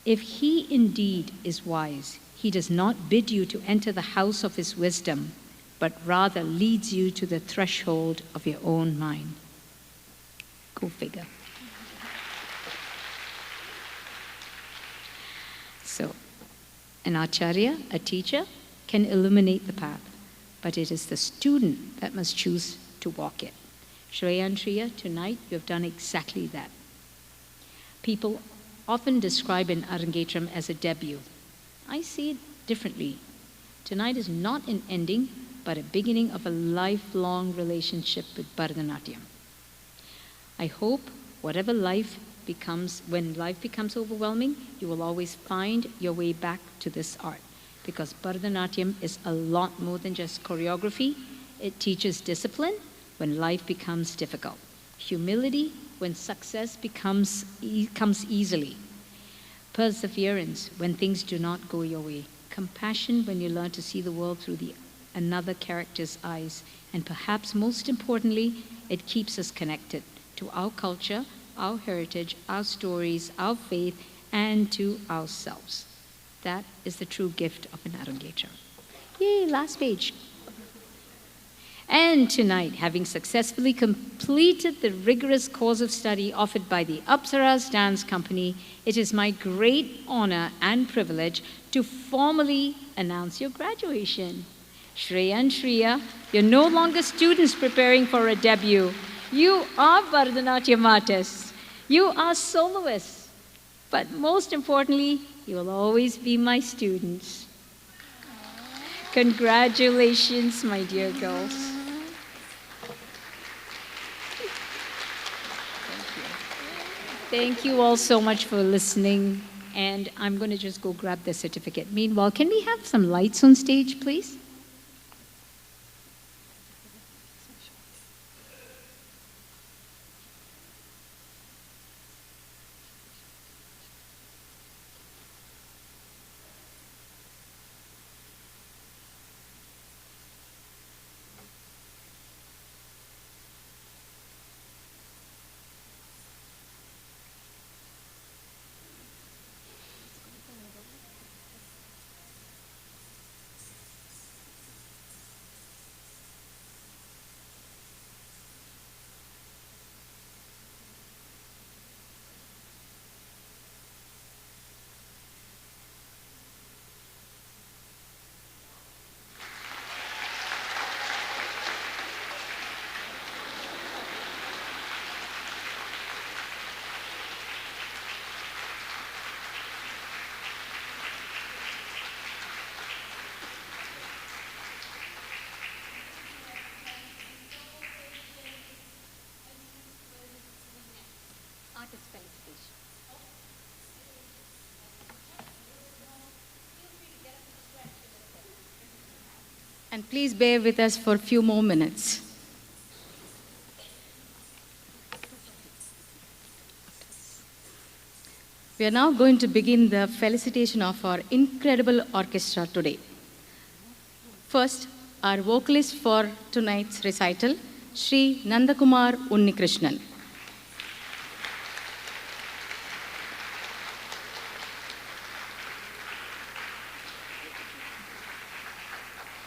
If he indeed is wise, he does not bid you to enter the house of his wisdom, but rather leads you to the threshold of your own mind. Go figure. So, an acharya, a teacher, can illuminate the path, but it is the student that must choose to walk it. Shreya and Shriya, tonight you have done exactly that. People often describe an Arangetram as a debut. I see it differently. Tonight is not an ending, but a beginning of a lifelong relationship with Bharatanatyam. I hope whatever life becomes, when life becomes overwhelming, you will always find your way back to this art. Because Bharatanatyam is a lot more than just choreography. It teaches discipline when life becomes difficult, humility when success comes easily, perseverance when things do not go your way, compassion when you learn to see the world through another character's eyes, and perhaps most importantly, it keeps us connected to our culture, our heritage, our stories, our faith, and to ourselves. That is the true gift of an Arangetram. Yay, last page. And tonight, having successfully completed the rigorous course of study offered by the Apsaras Dance Company, it is my great honor and privilege to formally announce your graduation. Shreya and Shriya, you're no longer students preparing for a debut. You are Bharatanatyam artists. You are soloists. But most importantly, you will always be my students. Congratulations, my dear girls. Thank you all so much for listening, and I'm going to just go grab the certificate. Meanwhile, can we have some lights on stage, please? And please bear with us for a few more minutes. We are now going to begin the felicitation of our incredible orchestra today. First, our vocalist for tonight's recital, Sri Nandakumar Unnikrishnan.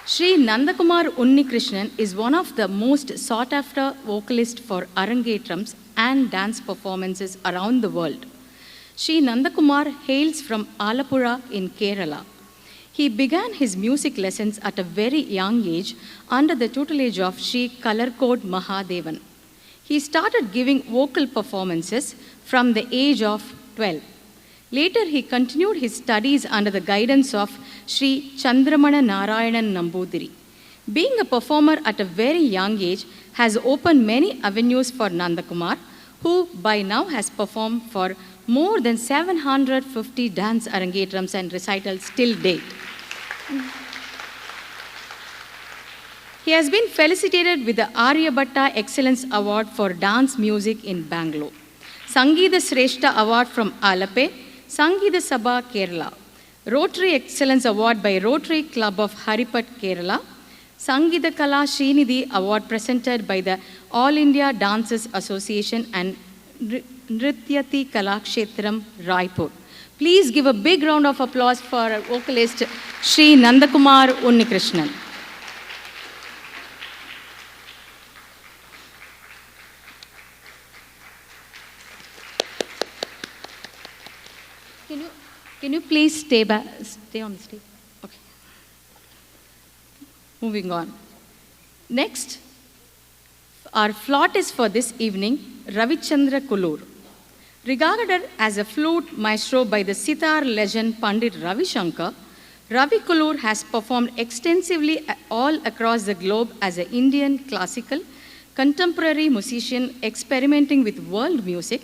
Sri Nandakumar Unnikrishnan is one of the most sought-after vocalists for Arangetrams and dance performances around the world. Sri Nandakumar hails from Alappuzha in Kerala. He began his music lessons at a very young age under the tutelage of Sri Kalarkod Mahadevan. He started giving vocal performances from the age of 12. Later, he continued his studies under the guidance of Sri Chandramana Narayanan Nambudiri. Being a performer at a very young age has opened many avenues for Nandakumar, who by now has performed for more than 750 dance arangetrams and recitals till date. He has been felicitated with the Aryabhatta Excellence Award for Dance Music in Bangalore, Sangeeta Shrestha Award from Alappe, Sangeeta Sabha, Kerala, Rotary Excellence Award by Rotary Club of Haripat, Kerala, Sangeeta Kala Srinidhi Award presented by the All India Dancers Association and Nrityati Kalakshetram, Raipur. Please give a big round of applause for our vocalist, Sri Nandakumar Unnikrishnan. Can you please stay on the stage? Okay. Moving on. Next, our flautist for this evening, Ravichandra Kulur. Regarded as a flute maestro by the sitar legend Pandit Ravi Shankar, Ravi Kulur has performed extensively all across the globe as an Indian classical, contemporary musician experimenting with world music,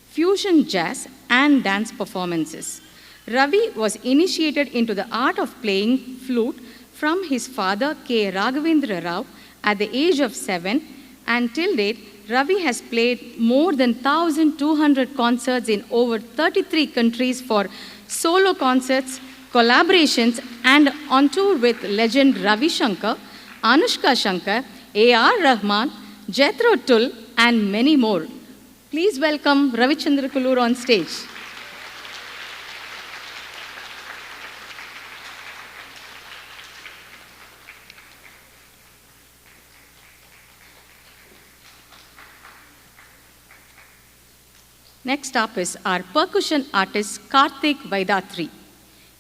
fusion jazz, and dance performances. Ravi was initiated into the art of playing flute from his father K. Raghavendra Rao at the age of 7, and till date, Ravi has played more than 1,200 concerts in over 33 countries for solo concerts, collaborations, and on tour with legend Ravi Shankar, Anushka Shankar, A.R. Rahman, Jethro Tull, and many more. Please welcome Ravichandra Kulur on stage. Next up is our percussion artist Karthik Vaidatri.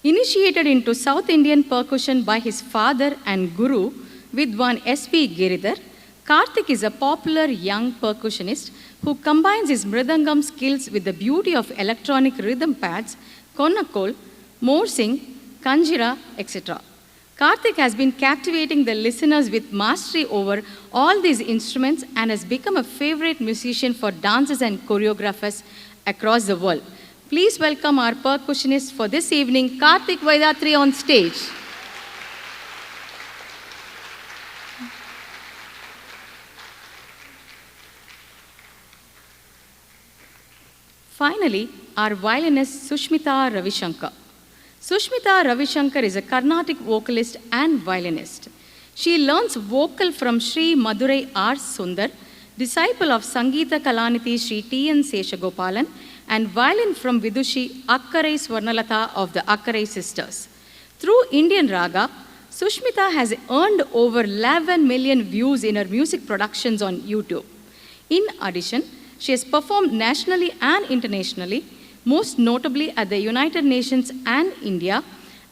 Initiated into South Indian percussion by his father and guru, Vidwan S.V. Giridhar, Karthik is a popular young percussionist who combines his mridangam skills with the beauty of electronic rhythm pads, konakol, morsing, kanjira, etc. Karthik has been captivating the listeners with mastery over all these instruments and has become a favorite musician for dancers and choreographers across the world. Please welcome our percussionist for this evening, Karthik Vaidatri, on stage. Finally, our violinist Sushmita Ravishankar. Sushmita Ravishankar is a Carnatic vocalist and violinist. She learns vocal from Sri Madurai R. Sundar, disciple of Sangeeta Kalaniti Sri T.N. Seshagopalan, and violin from Vidushi Akkarai Swarnalata of the Akkarai sisters. Through Indian Raga, Sushmita has earned over 11 million views in her music productions on YouTube. In addition, she has performed nationally and internationally, most notably at the United Nations and India,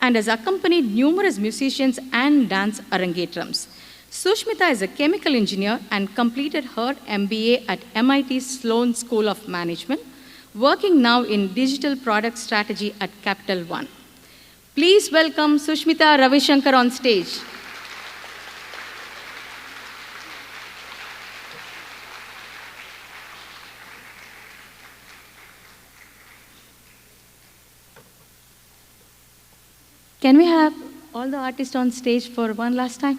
and has accompanied numerous musicians and dance arangetrams. Sushmita is a chemical engineer and completed her MBA at MIT Sloan School of Management, working now in digital product strategy at Capital One. Please welcome Sushmita Ravishankar on stage. Can we have all the artists on stage for one last time?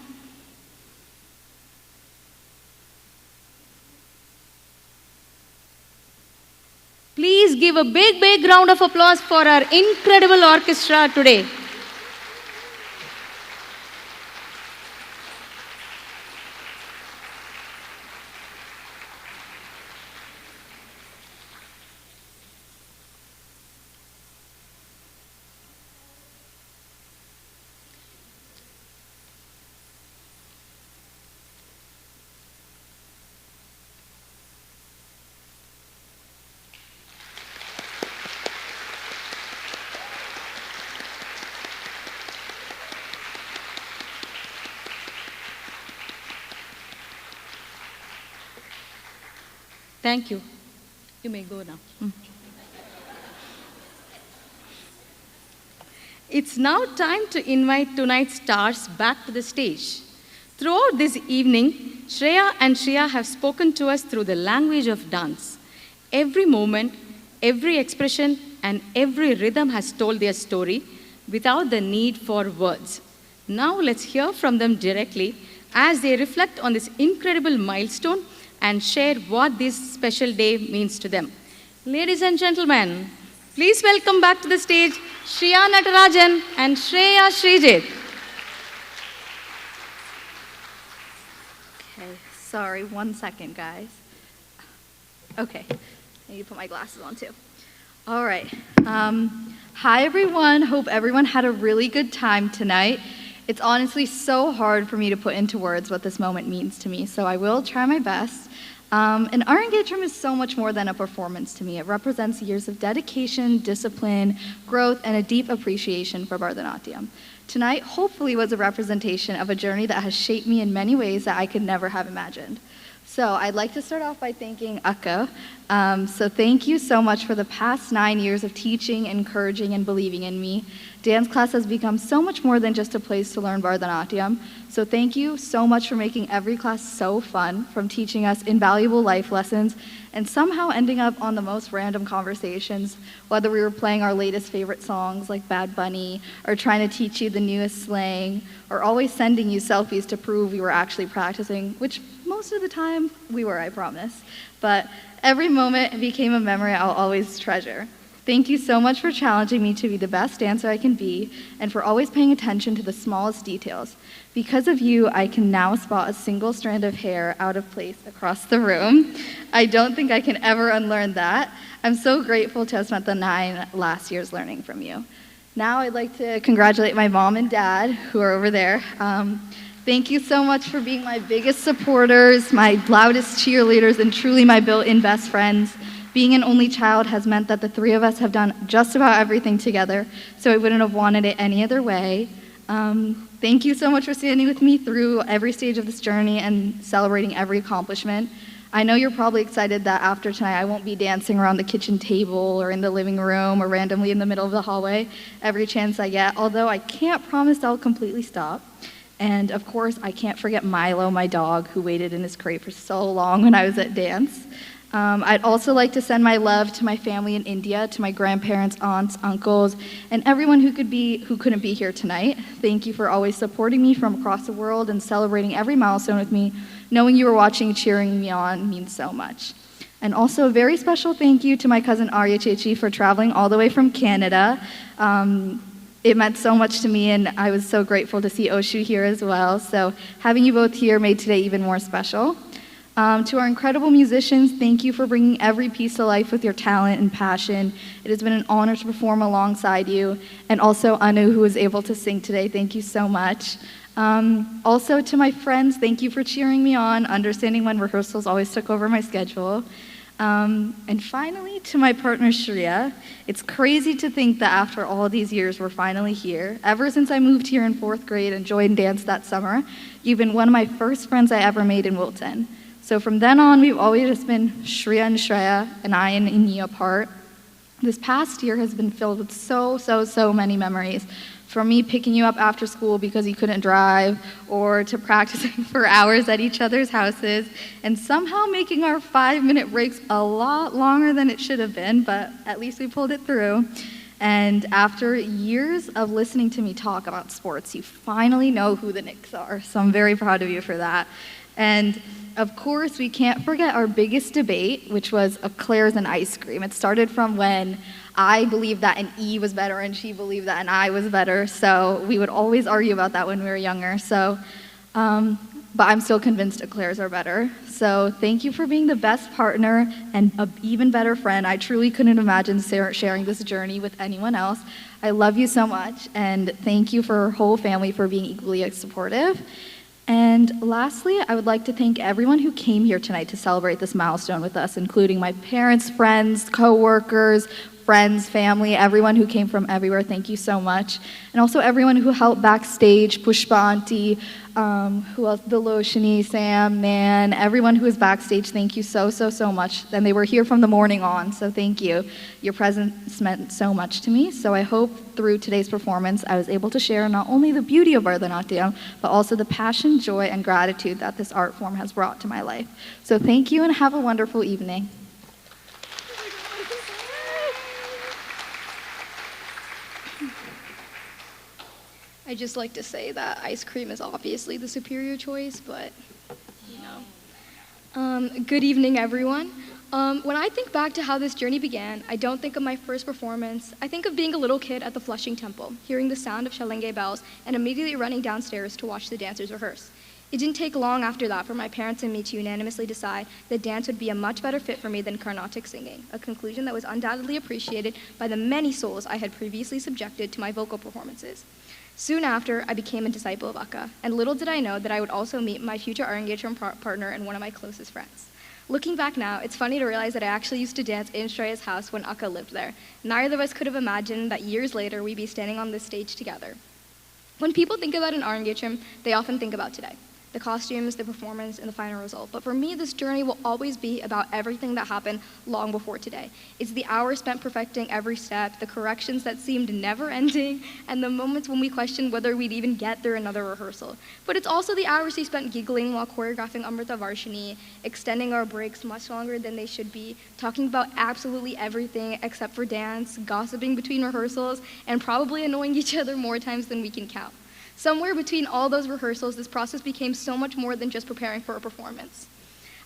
give a big, big round of applause for our incredible orchestra today. Thank you. You may go now. It's now time to invite tonight's stars back to the stage. Throughout this evening, Shreya and Shriya have spoken to us through the language of dance. Every moment, every expression, and every rhythm has told their story without the need for words. Now let's hear from them directly as they reflect on this incredible milestone and share what this special day means to them. Ladies and gentlemen, please welcome back to the stage Shriya Natarajan and Shreya Sreejith. Okay, sorry, 1 second, guys. Okay, I need to put my glasses on too. All right. Hi, everyone. Hope everyone had a really good time tonight. It's honestly so hard for me to put into words what this moment means to me, so I will try my best. And Arangetram is so much more than a performance to me. It represents years of dedication, discipline, growth, and a deep appreciation for Bharatanatyam. Tonight, hopefully, was a representation of a journey that has shaped me in many ways that I could never have imagined. So I'd like to start off by thanking Akka. So thank you so much for the past 9 years of teaching, encouraging, and believing in me. Dance class has become so much more than just a place to learn Bharatanatyam. So thank you so much for making every class so fun, from teaching us invaluable life lessons, and somehow ending up on the most random conversations, whether we were playing our latest favorite songs like Bad Bunny, or trying to teach you the newest slang, or always sending you selfies to prove we were actually practicing, which most of the time we were, I promise. But every moment became a memory I'll always treasure. Thank you so much for challenging me to be the best dancer I can be, and for always paying attention to the smallest details. Because of you, I can now spot a single strand of hair out of place across the room. I don't think I can ever unlearn that. I'm so grateful to have spent the 9 last years learning from you. Now I'd like to congratulate my mom and dad, who are over there. Thank you so much for being my biggest supporters, my loudest cheerleaders, and truly my built-in best friends. Being an only child has meant that the 3 of us have done just about everything together, so I wouldn't have wanted it any other way. Thank you so much for standing with me through every stage of this journey and celebrating every accomplishment. I know you're probably excited that after tonight I won't be dancing around the kitchen table or in the living room or randomly in the middle of the hallway every chance I get, although I can't promise I'll completely stop. And of course, I can't forget Milo, my dog, who waited in his crate for so long when I was at dance. I'd also like to send my love to my family in India, to my grandparents, aunts, uncles, and everyone who couldn't be here tonight. Thank you for always supporting me from across the world and celebrating every milestone with me. Knowing you were watching, cheering me on means so much. And also a very special thank you to my cousin Arya Chechi for traveling all the way from Canada. It meant so much to me, and I was so grateful to see Oshu here as well. So having you both here made today even more special. To our incredible musicians, thank you for bringing every piece to life with your talent and passion. It has been an honor to perform alongside you. And also Anu, who was able to sing today, thank you so much. Also to my friends, thank you for cheering me on, understanding when rehearsals always took over my schedule. And finally, to my partner Shriya, it's crazy to think that after all these years, we're finally here. Ever since I moved here in 4th grade and joined dance that summer, you've been one of my first friends I ever made in Wilton. So from then on, we've always just been Shriya and Shreya, and I and Inni apart. This past year has been filled with so many memories. From me picking you up after school because you couldn't drive, or to practicing for hours at each other's houses, and somehow making our 5-minute breaks a lot longer than it should have been, but at least we pulled it through. And after years of listening to me talk about sports, you finally know who the Knicks are, so I'm very proud of you for that. And of course, we can't forget our biggest debate, which was eclairs and ice cream. It started from when I believed that an E was better and she believed that an I was better. So we would always argue about that when we were younger. But I'm still convinced eclairs are better. So thank you for being the best partner and an even better friend. I truly couldn't imagine sharing this journey with anyone else. I love you so much, and thank you for our whole family for being equally supportive. And lastly, I would like to thank everyone who came here tonight to celebrate this milestone with us, including my parents, friends, co-workers, friends, family, everyone who came from everywhere. Thank you so much. And also everyone who helped backstage, Pushpa Auntie, who else? Deloshini, Sam, Man, everyone who was backstage, thank you so, so, so much. And they were here from the morning on, so thank you. Your presence meant so much to me. So I hope through today's performance, I was able to share not only the beauty of Bharatanatyam, but also the passion, joy, and gratitude that this art form has brought to my life. So thank you and have a wonderful evening. I'd just like to say that ice cream is obviously the superior choice, but, you know. Good evening, everyone. When I think back to how this journey began, I don't think of my first performance. I think of being a little kid at the Flushing Temple, hearing the sound of Shalenge bells, and immediately running downstairs to watch the dancers rehearse. It didn't take long after that for my parents and me to unanimously decide that dance would be a much better fit for me than Carnatic singing, a conclusion that was undoubtedly appreciated by the many souls I had previously subjected to my vocal performances. Soon after, I became a disciple of Akka, and little did I know that I would also meet my future Arangetram partner and one of my closest friends. Looking back now, it's funny to realize that I actually used to dance in Shreya's house when Akka lived there. Neither of us could have imagined that years later we'd be standing on this stage together. When people think about an Arangetram, they often think about today. The costumes, the performance, and the final result. But for me, this journey will always be about everything that happened long before today. It's the hours spent perfecting every step, the corrections that seemed never ending, and the moments when we questioned whether we'd even get through another rehearsal. But it's also the hours we spent giggling while choreographing Amrita Varshini, extending our breaks much longer than they should be, talking about absolutely everything except for dance, gossiping between rehearsals, and probably annoying each other more times than we can count. Somewhere between all those rehearsals, this process became so much more than just preparing for a performance.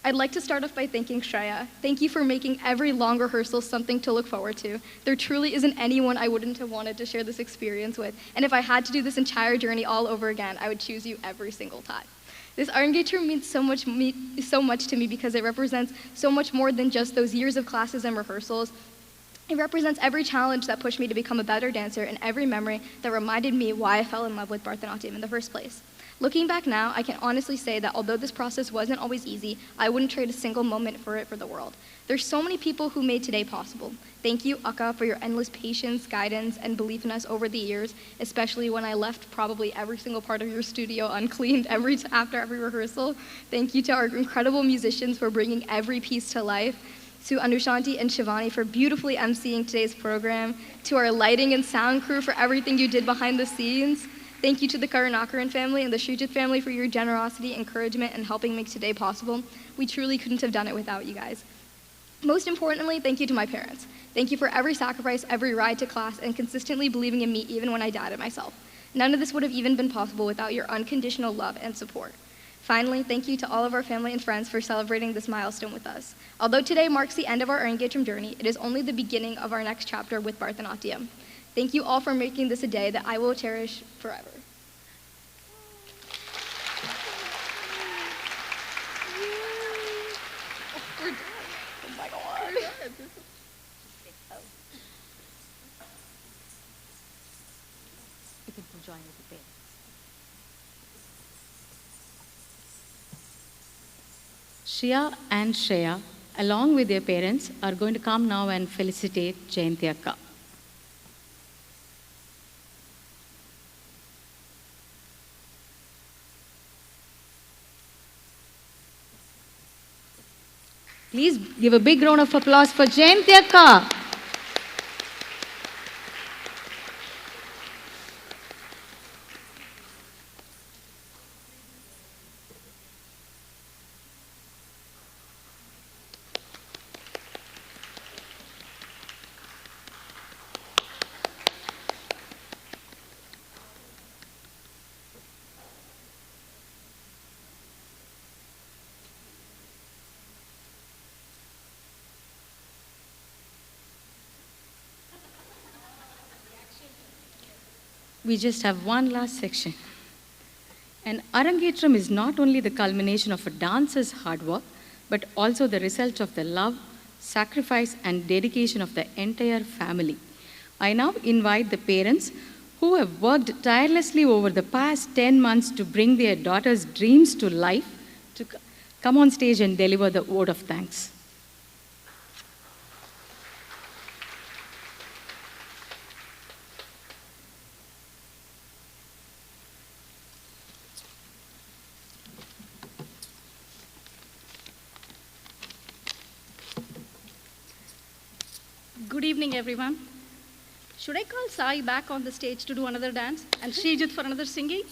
I'd like to start off by thanking Shreya. Thank you for making every long rehearsal something to look forward to. There truly isn't anyone I wouldn't have wanted to share this experience with, and if I had to do this entire journey all over again, I would choose you every single time. This Arangetram means so much to me because it represents so much more than just those years of classes and rehearsals. It represents every challenge that pushed me to become a better dancer and every memory that reminded me why I fell in love with Bharatanatyam in the first place. Looking back now, I can honestly say that although this process wasn't always easy, I wouldn't trade a single moment for it for the world. There's so many people who made today possible. Thank you, Akka, for your endless patience, guidance, and belief in us over the years, especially when I left probably every single part of your studio uncleaned after every rehearsal. Thank you to our incredible musicians for bringing every piece to life. To Anushanti and Shivani for beautifully emceeing today's program, to our lighting and sound crew for everything you did behind the scenes. Thank you to the Karunakaran family and the Sreejith family for your generosity, encouragement, and helping make today possible. We truly couldn't have done it without you guys. Most importantly, thank you to my parents. Thank you for every sacrifice, every ride to class, and consistently believing in me even when I doubted myself. None of this would have even been possible without your unconditional love and support. Finally, thank you to all of our family and friends for celebrating this milestone with us. Although today marks the end of our Arangetram journey, it is only the beginning of our next chapter with Bharatanatyam. Thank you all for making this a day that I will cherish forever. We're done. Oh my God. We're done. You can join with the parents. Shriya and Shreya, along with their parents, are going to come now and felicitate Jaynti Akka. Please give a big round of applause for Jaynti Akka. we just have one last section. An Arangetram is not only the culmination of a dancer's hard work, but also the result of the love, sacrifice, and dedication of the entire family. I now invite the parents who have worked tirelessly over the past 10 months to bring their daughter's dreams to life to come on stage and deliver the vote of thanks. Good evening, everyone. Should I call Sai back on the stage to do another dance and Sreejith for another singing?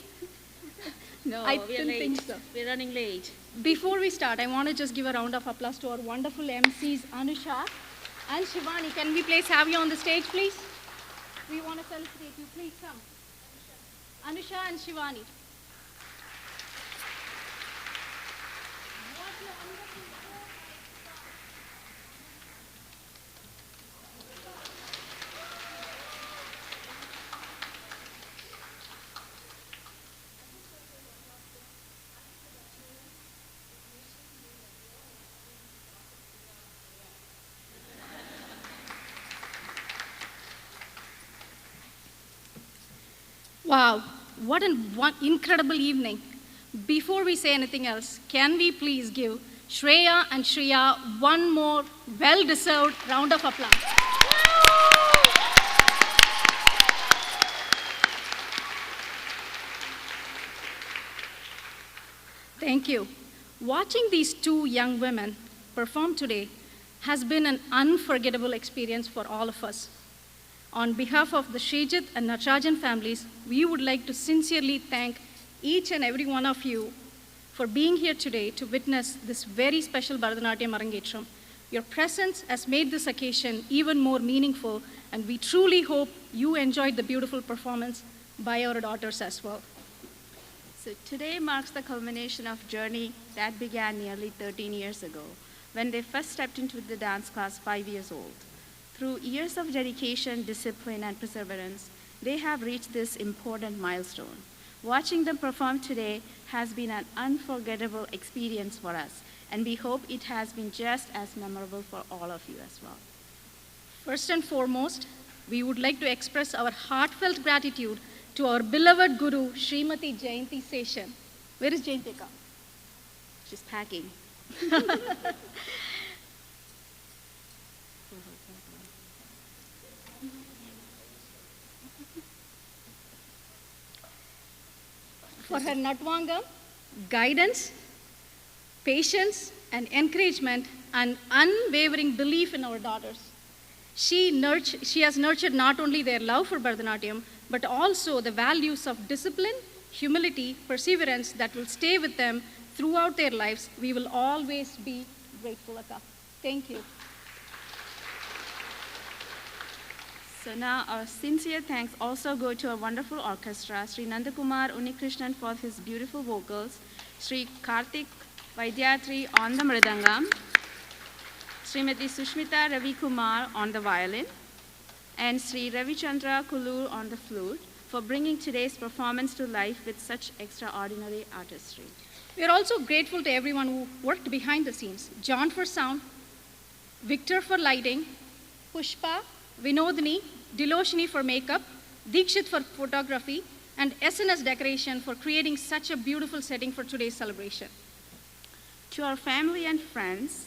No, I we're didn't late. think so. We're running late. Before we start, I want to just give a round of applause to our wonderful MCs, Anusha and Shivani. Can we please have you on the stage, please? We want to felicitate you. Please come. Anusha and Shivani. Wow, what an incredible evening. Before we say anything else, can we please give Shreya and Shriya one more well-deserved round of applause? Thank you. Watching these two young women perform today has been an unforgettable experience for all of us. On behalf of the Sreejith and Natarajan families, we would like to sincerely thank each and every one of you for being here today to witness this very special Bharatanatyam Arangetram. Your presence has made this occasion even more meaningful, and we truly hope you enjoyed the beautiful performance by our daughters as well. So today marks the culmination of journey that began nearly 13 years ago, when they first stepped into the dance class 5 years old. Through years of dedication, discipline, and perseverance, they have reached this important milestone. Watching them perform today has been an unforgettable experience for us, and we hope it has been just as memorable for all of you as well. First and foremost, we would like to express our heartfelt gratitude to our beloved Guru, Srimati Jaynti Seshan. Where is Jaynti? She's packing. For her Natvangam, guidance, patience, and encouragement, and unwavering belief in our daughters. She has nurtured not only their love for Bharatanatyam, but also the values of discipline, humility, perseverance that will stay with them throughout their lives. We will always be grateful, Akka. Thank you. So now our sincere thanks also go to our wonderful orchestra, Sri Nandakumar Unikrishnan for his beautiful vocals, Sri Karthik Vaidyatri on the mridangam, Srimati Sushmita Ravi Kumar on the violin, and Sri Ravichandra Kulur on the flute for bringing today's performance to life with such extraordinary artistry. We are also grateful to everyone who worked behind the scenes. John for sound, Victor for lighting, Pushpa, Vinodini, Diloshini for makeup, Dikshit for photography, and SNS Decoration for creating such a beautiful setting for today's celebration. To our family and friends,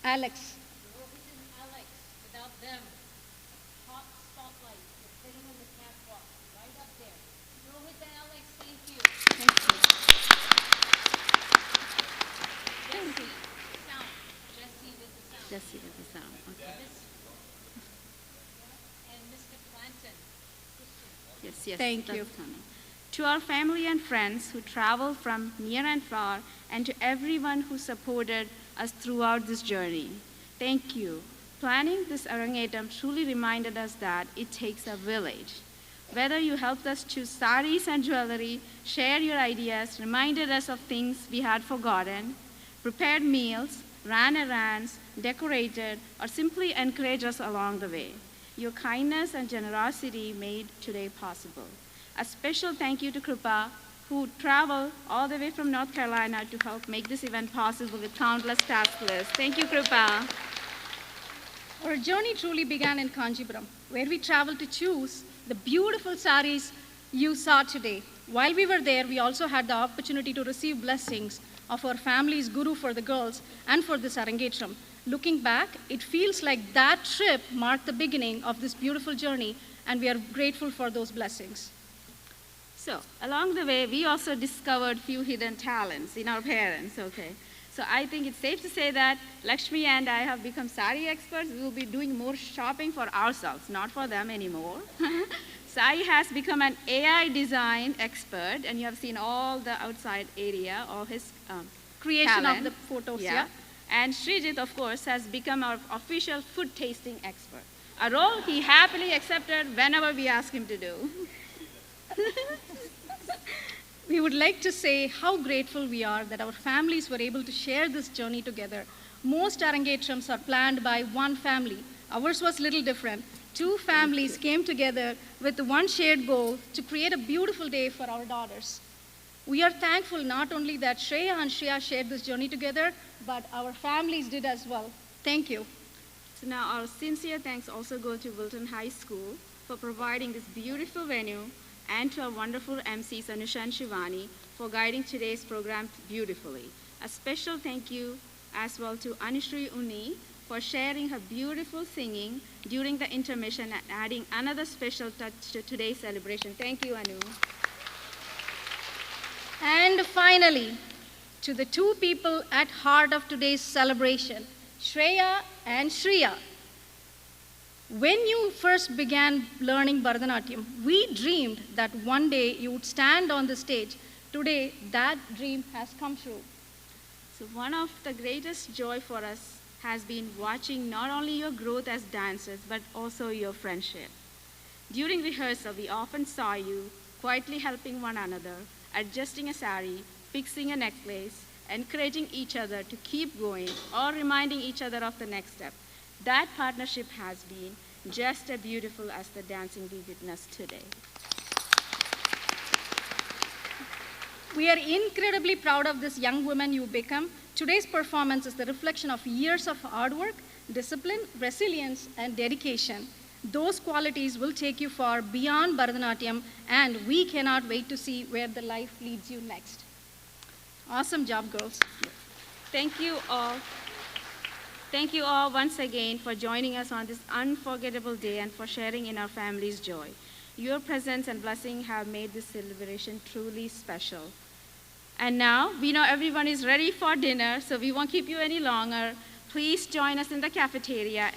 Alex. Without them, hot spotlight, sitting on the catwalk, right up there. Rohit and Alex, thank you. Thank you. Jesse, sound. Jesse did the sound. Jesse did the sound. Okay. And Mr. Clanton. Yes, Thank you. Coming. To our family and friends who travel from near and far, and to everyone who supported us throughout this journey, thank you. Planning this Arangetram truly reminded us that it takes a village. Whether you helped us choose saris and jewelry, shared your ideas, reminded us of things we had forgotten, prepared meals, ran errands, decorated, or simply encouraged us along the way. Your kindness and generosity made today possible. A special thank you to Krupa, who traveled all the way from North Carolina to help make this event possible with countless task lists. Thank you, Krupa. Our journey truly began in Kanjipuram, where we traveled to choose the beautiful saris you saw today. While we were there, we also had the opportunity to receive blessings of our family's guru for the girls and for this Arangetram. Looking back, it feels like that trip marked the beginning of this beautiful journey, and we are grateful for those blessings. So, along the way, we also discovered few hidden talents in our parents, okay? So I think it's safe to say that Lakshmi and I have become sari experts. We will be doing more shopping for ourselves, not for them anymore. Sai has become an AI design expert, and you have seen all the outside area, all his creation talent. of the photos, yeah. And Sreejith, of course, has become our official food tasting expert, a role he happily accepted whenever we ask him to do. We would like to say how grateful we are that our families were able to share this journey together. Most Arangetrams are planned by one family. Ours was a little different. Two families came together with one shared goal to create a beautiful day for our daughters. We are thankful not only that Shreya and Shriya shared this journey together, but our families did as well. Thank you. So now our sincere thanks also go to Wilton High School for providing this beautiful venue, and to our wonderful MCs Anusha and Shivani for guiding today's program beautifully. A special thank you as well to Anushri Uni for sharing her beautiful singing during the intermission and adding another special touch to today's celebration. Thank you, Anu. And finally, to the two people at heart of today's celebration, Shreya and Shriya. When you first began learning Bharatanatyam, we dreamed that one day you would stand on the stage. Today, that dream has come true. So one of the greatest joy for us has been watching not only your growth as dancers, but also your friendship. During rehearsal, we often saw you quietly helping one another, adjusting a sari, fixing a necklace, encouraging each other to keep going, or reminding each other of the next step. That partnership has been just as beautiful as the dancing we witnessed today. We are incredibly proud of this young woman you become. Today's performance is the reflection of years of hard work, discipline, resilience, and dedication. Those qualities will take you far beyond Bharatanatyam, and we cannot wait to see where the life leads you next. Awesome job, girls. Thank you all. Thank you all once again for joining us on this unforgettable day and for sharing in our family's joy. Your presence and blessing have made this celebration truly special. And now, we know everyone is ready for dinner, so we won't keep you any longer. Please join us in the cafeteria.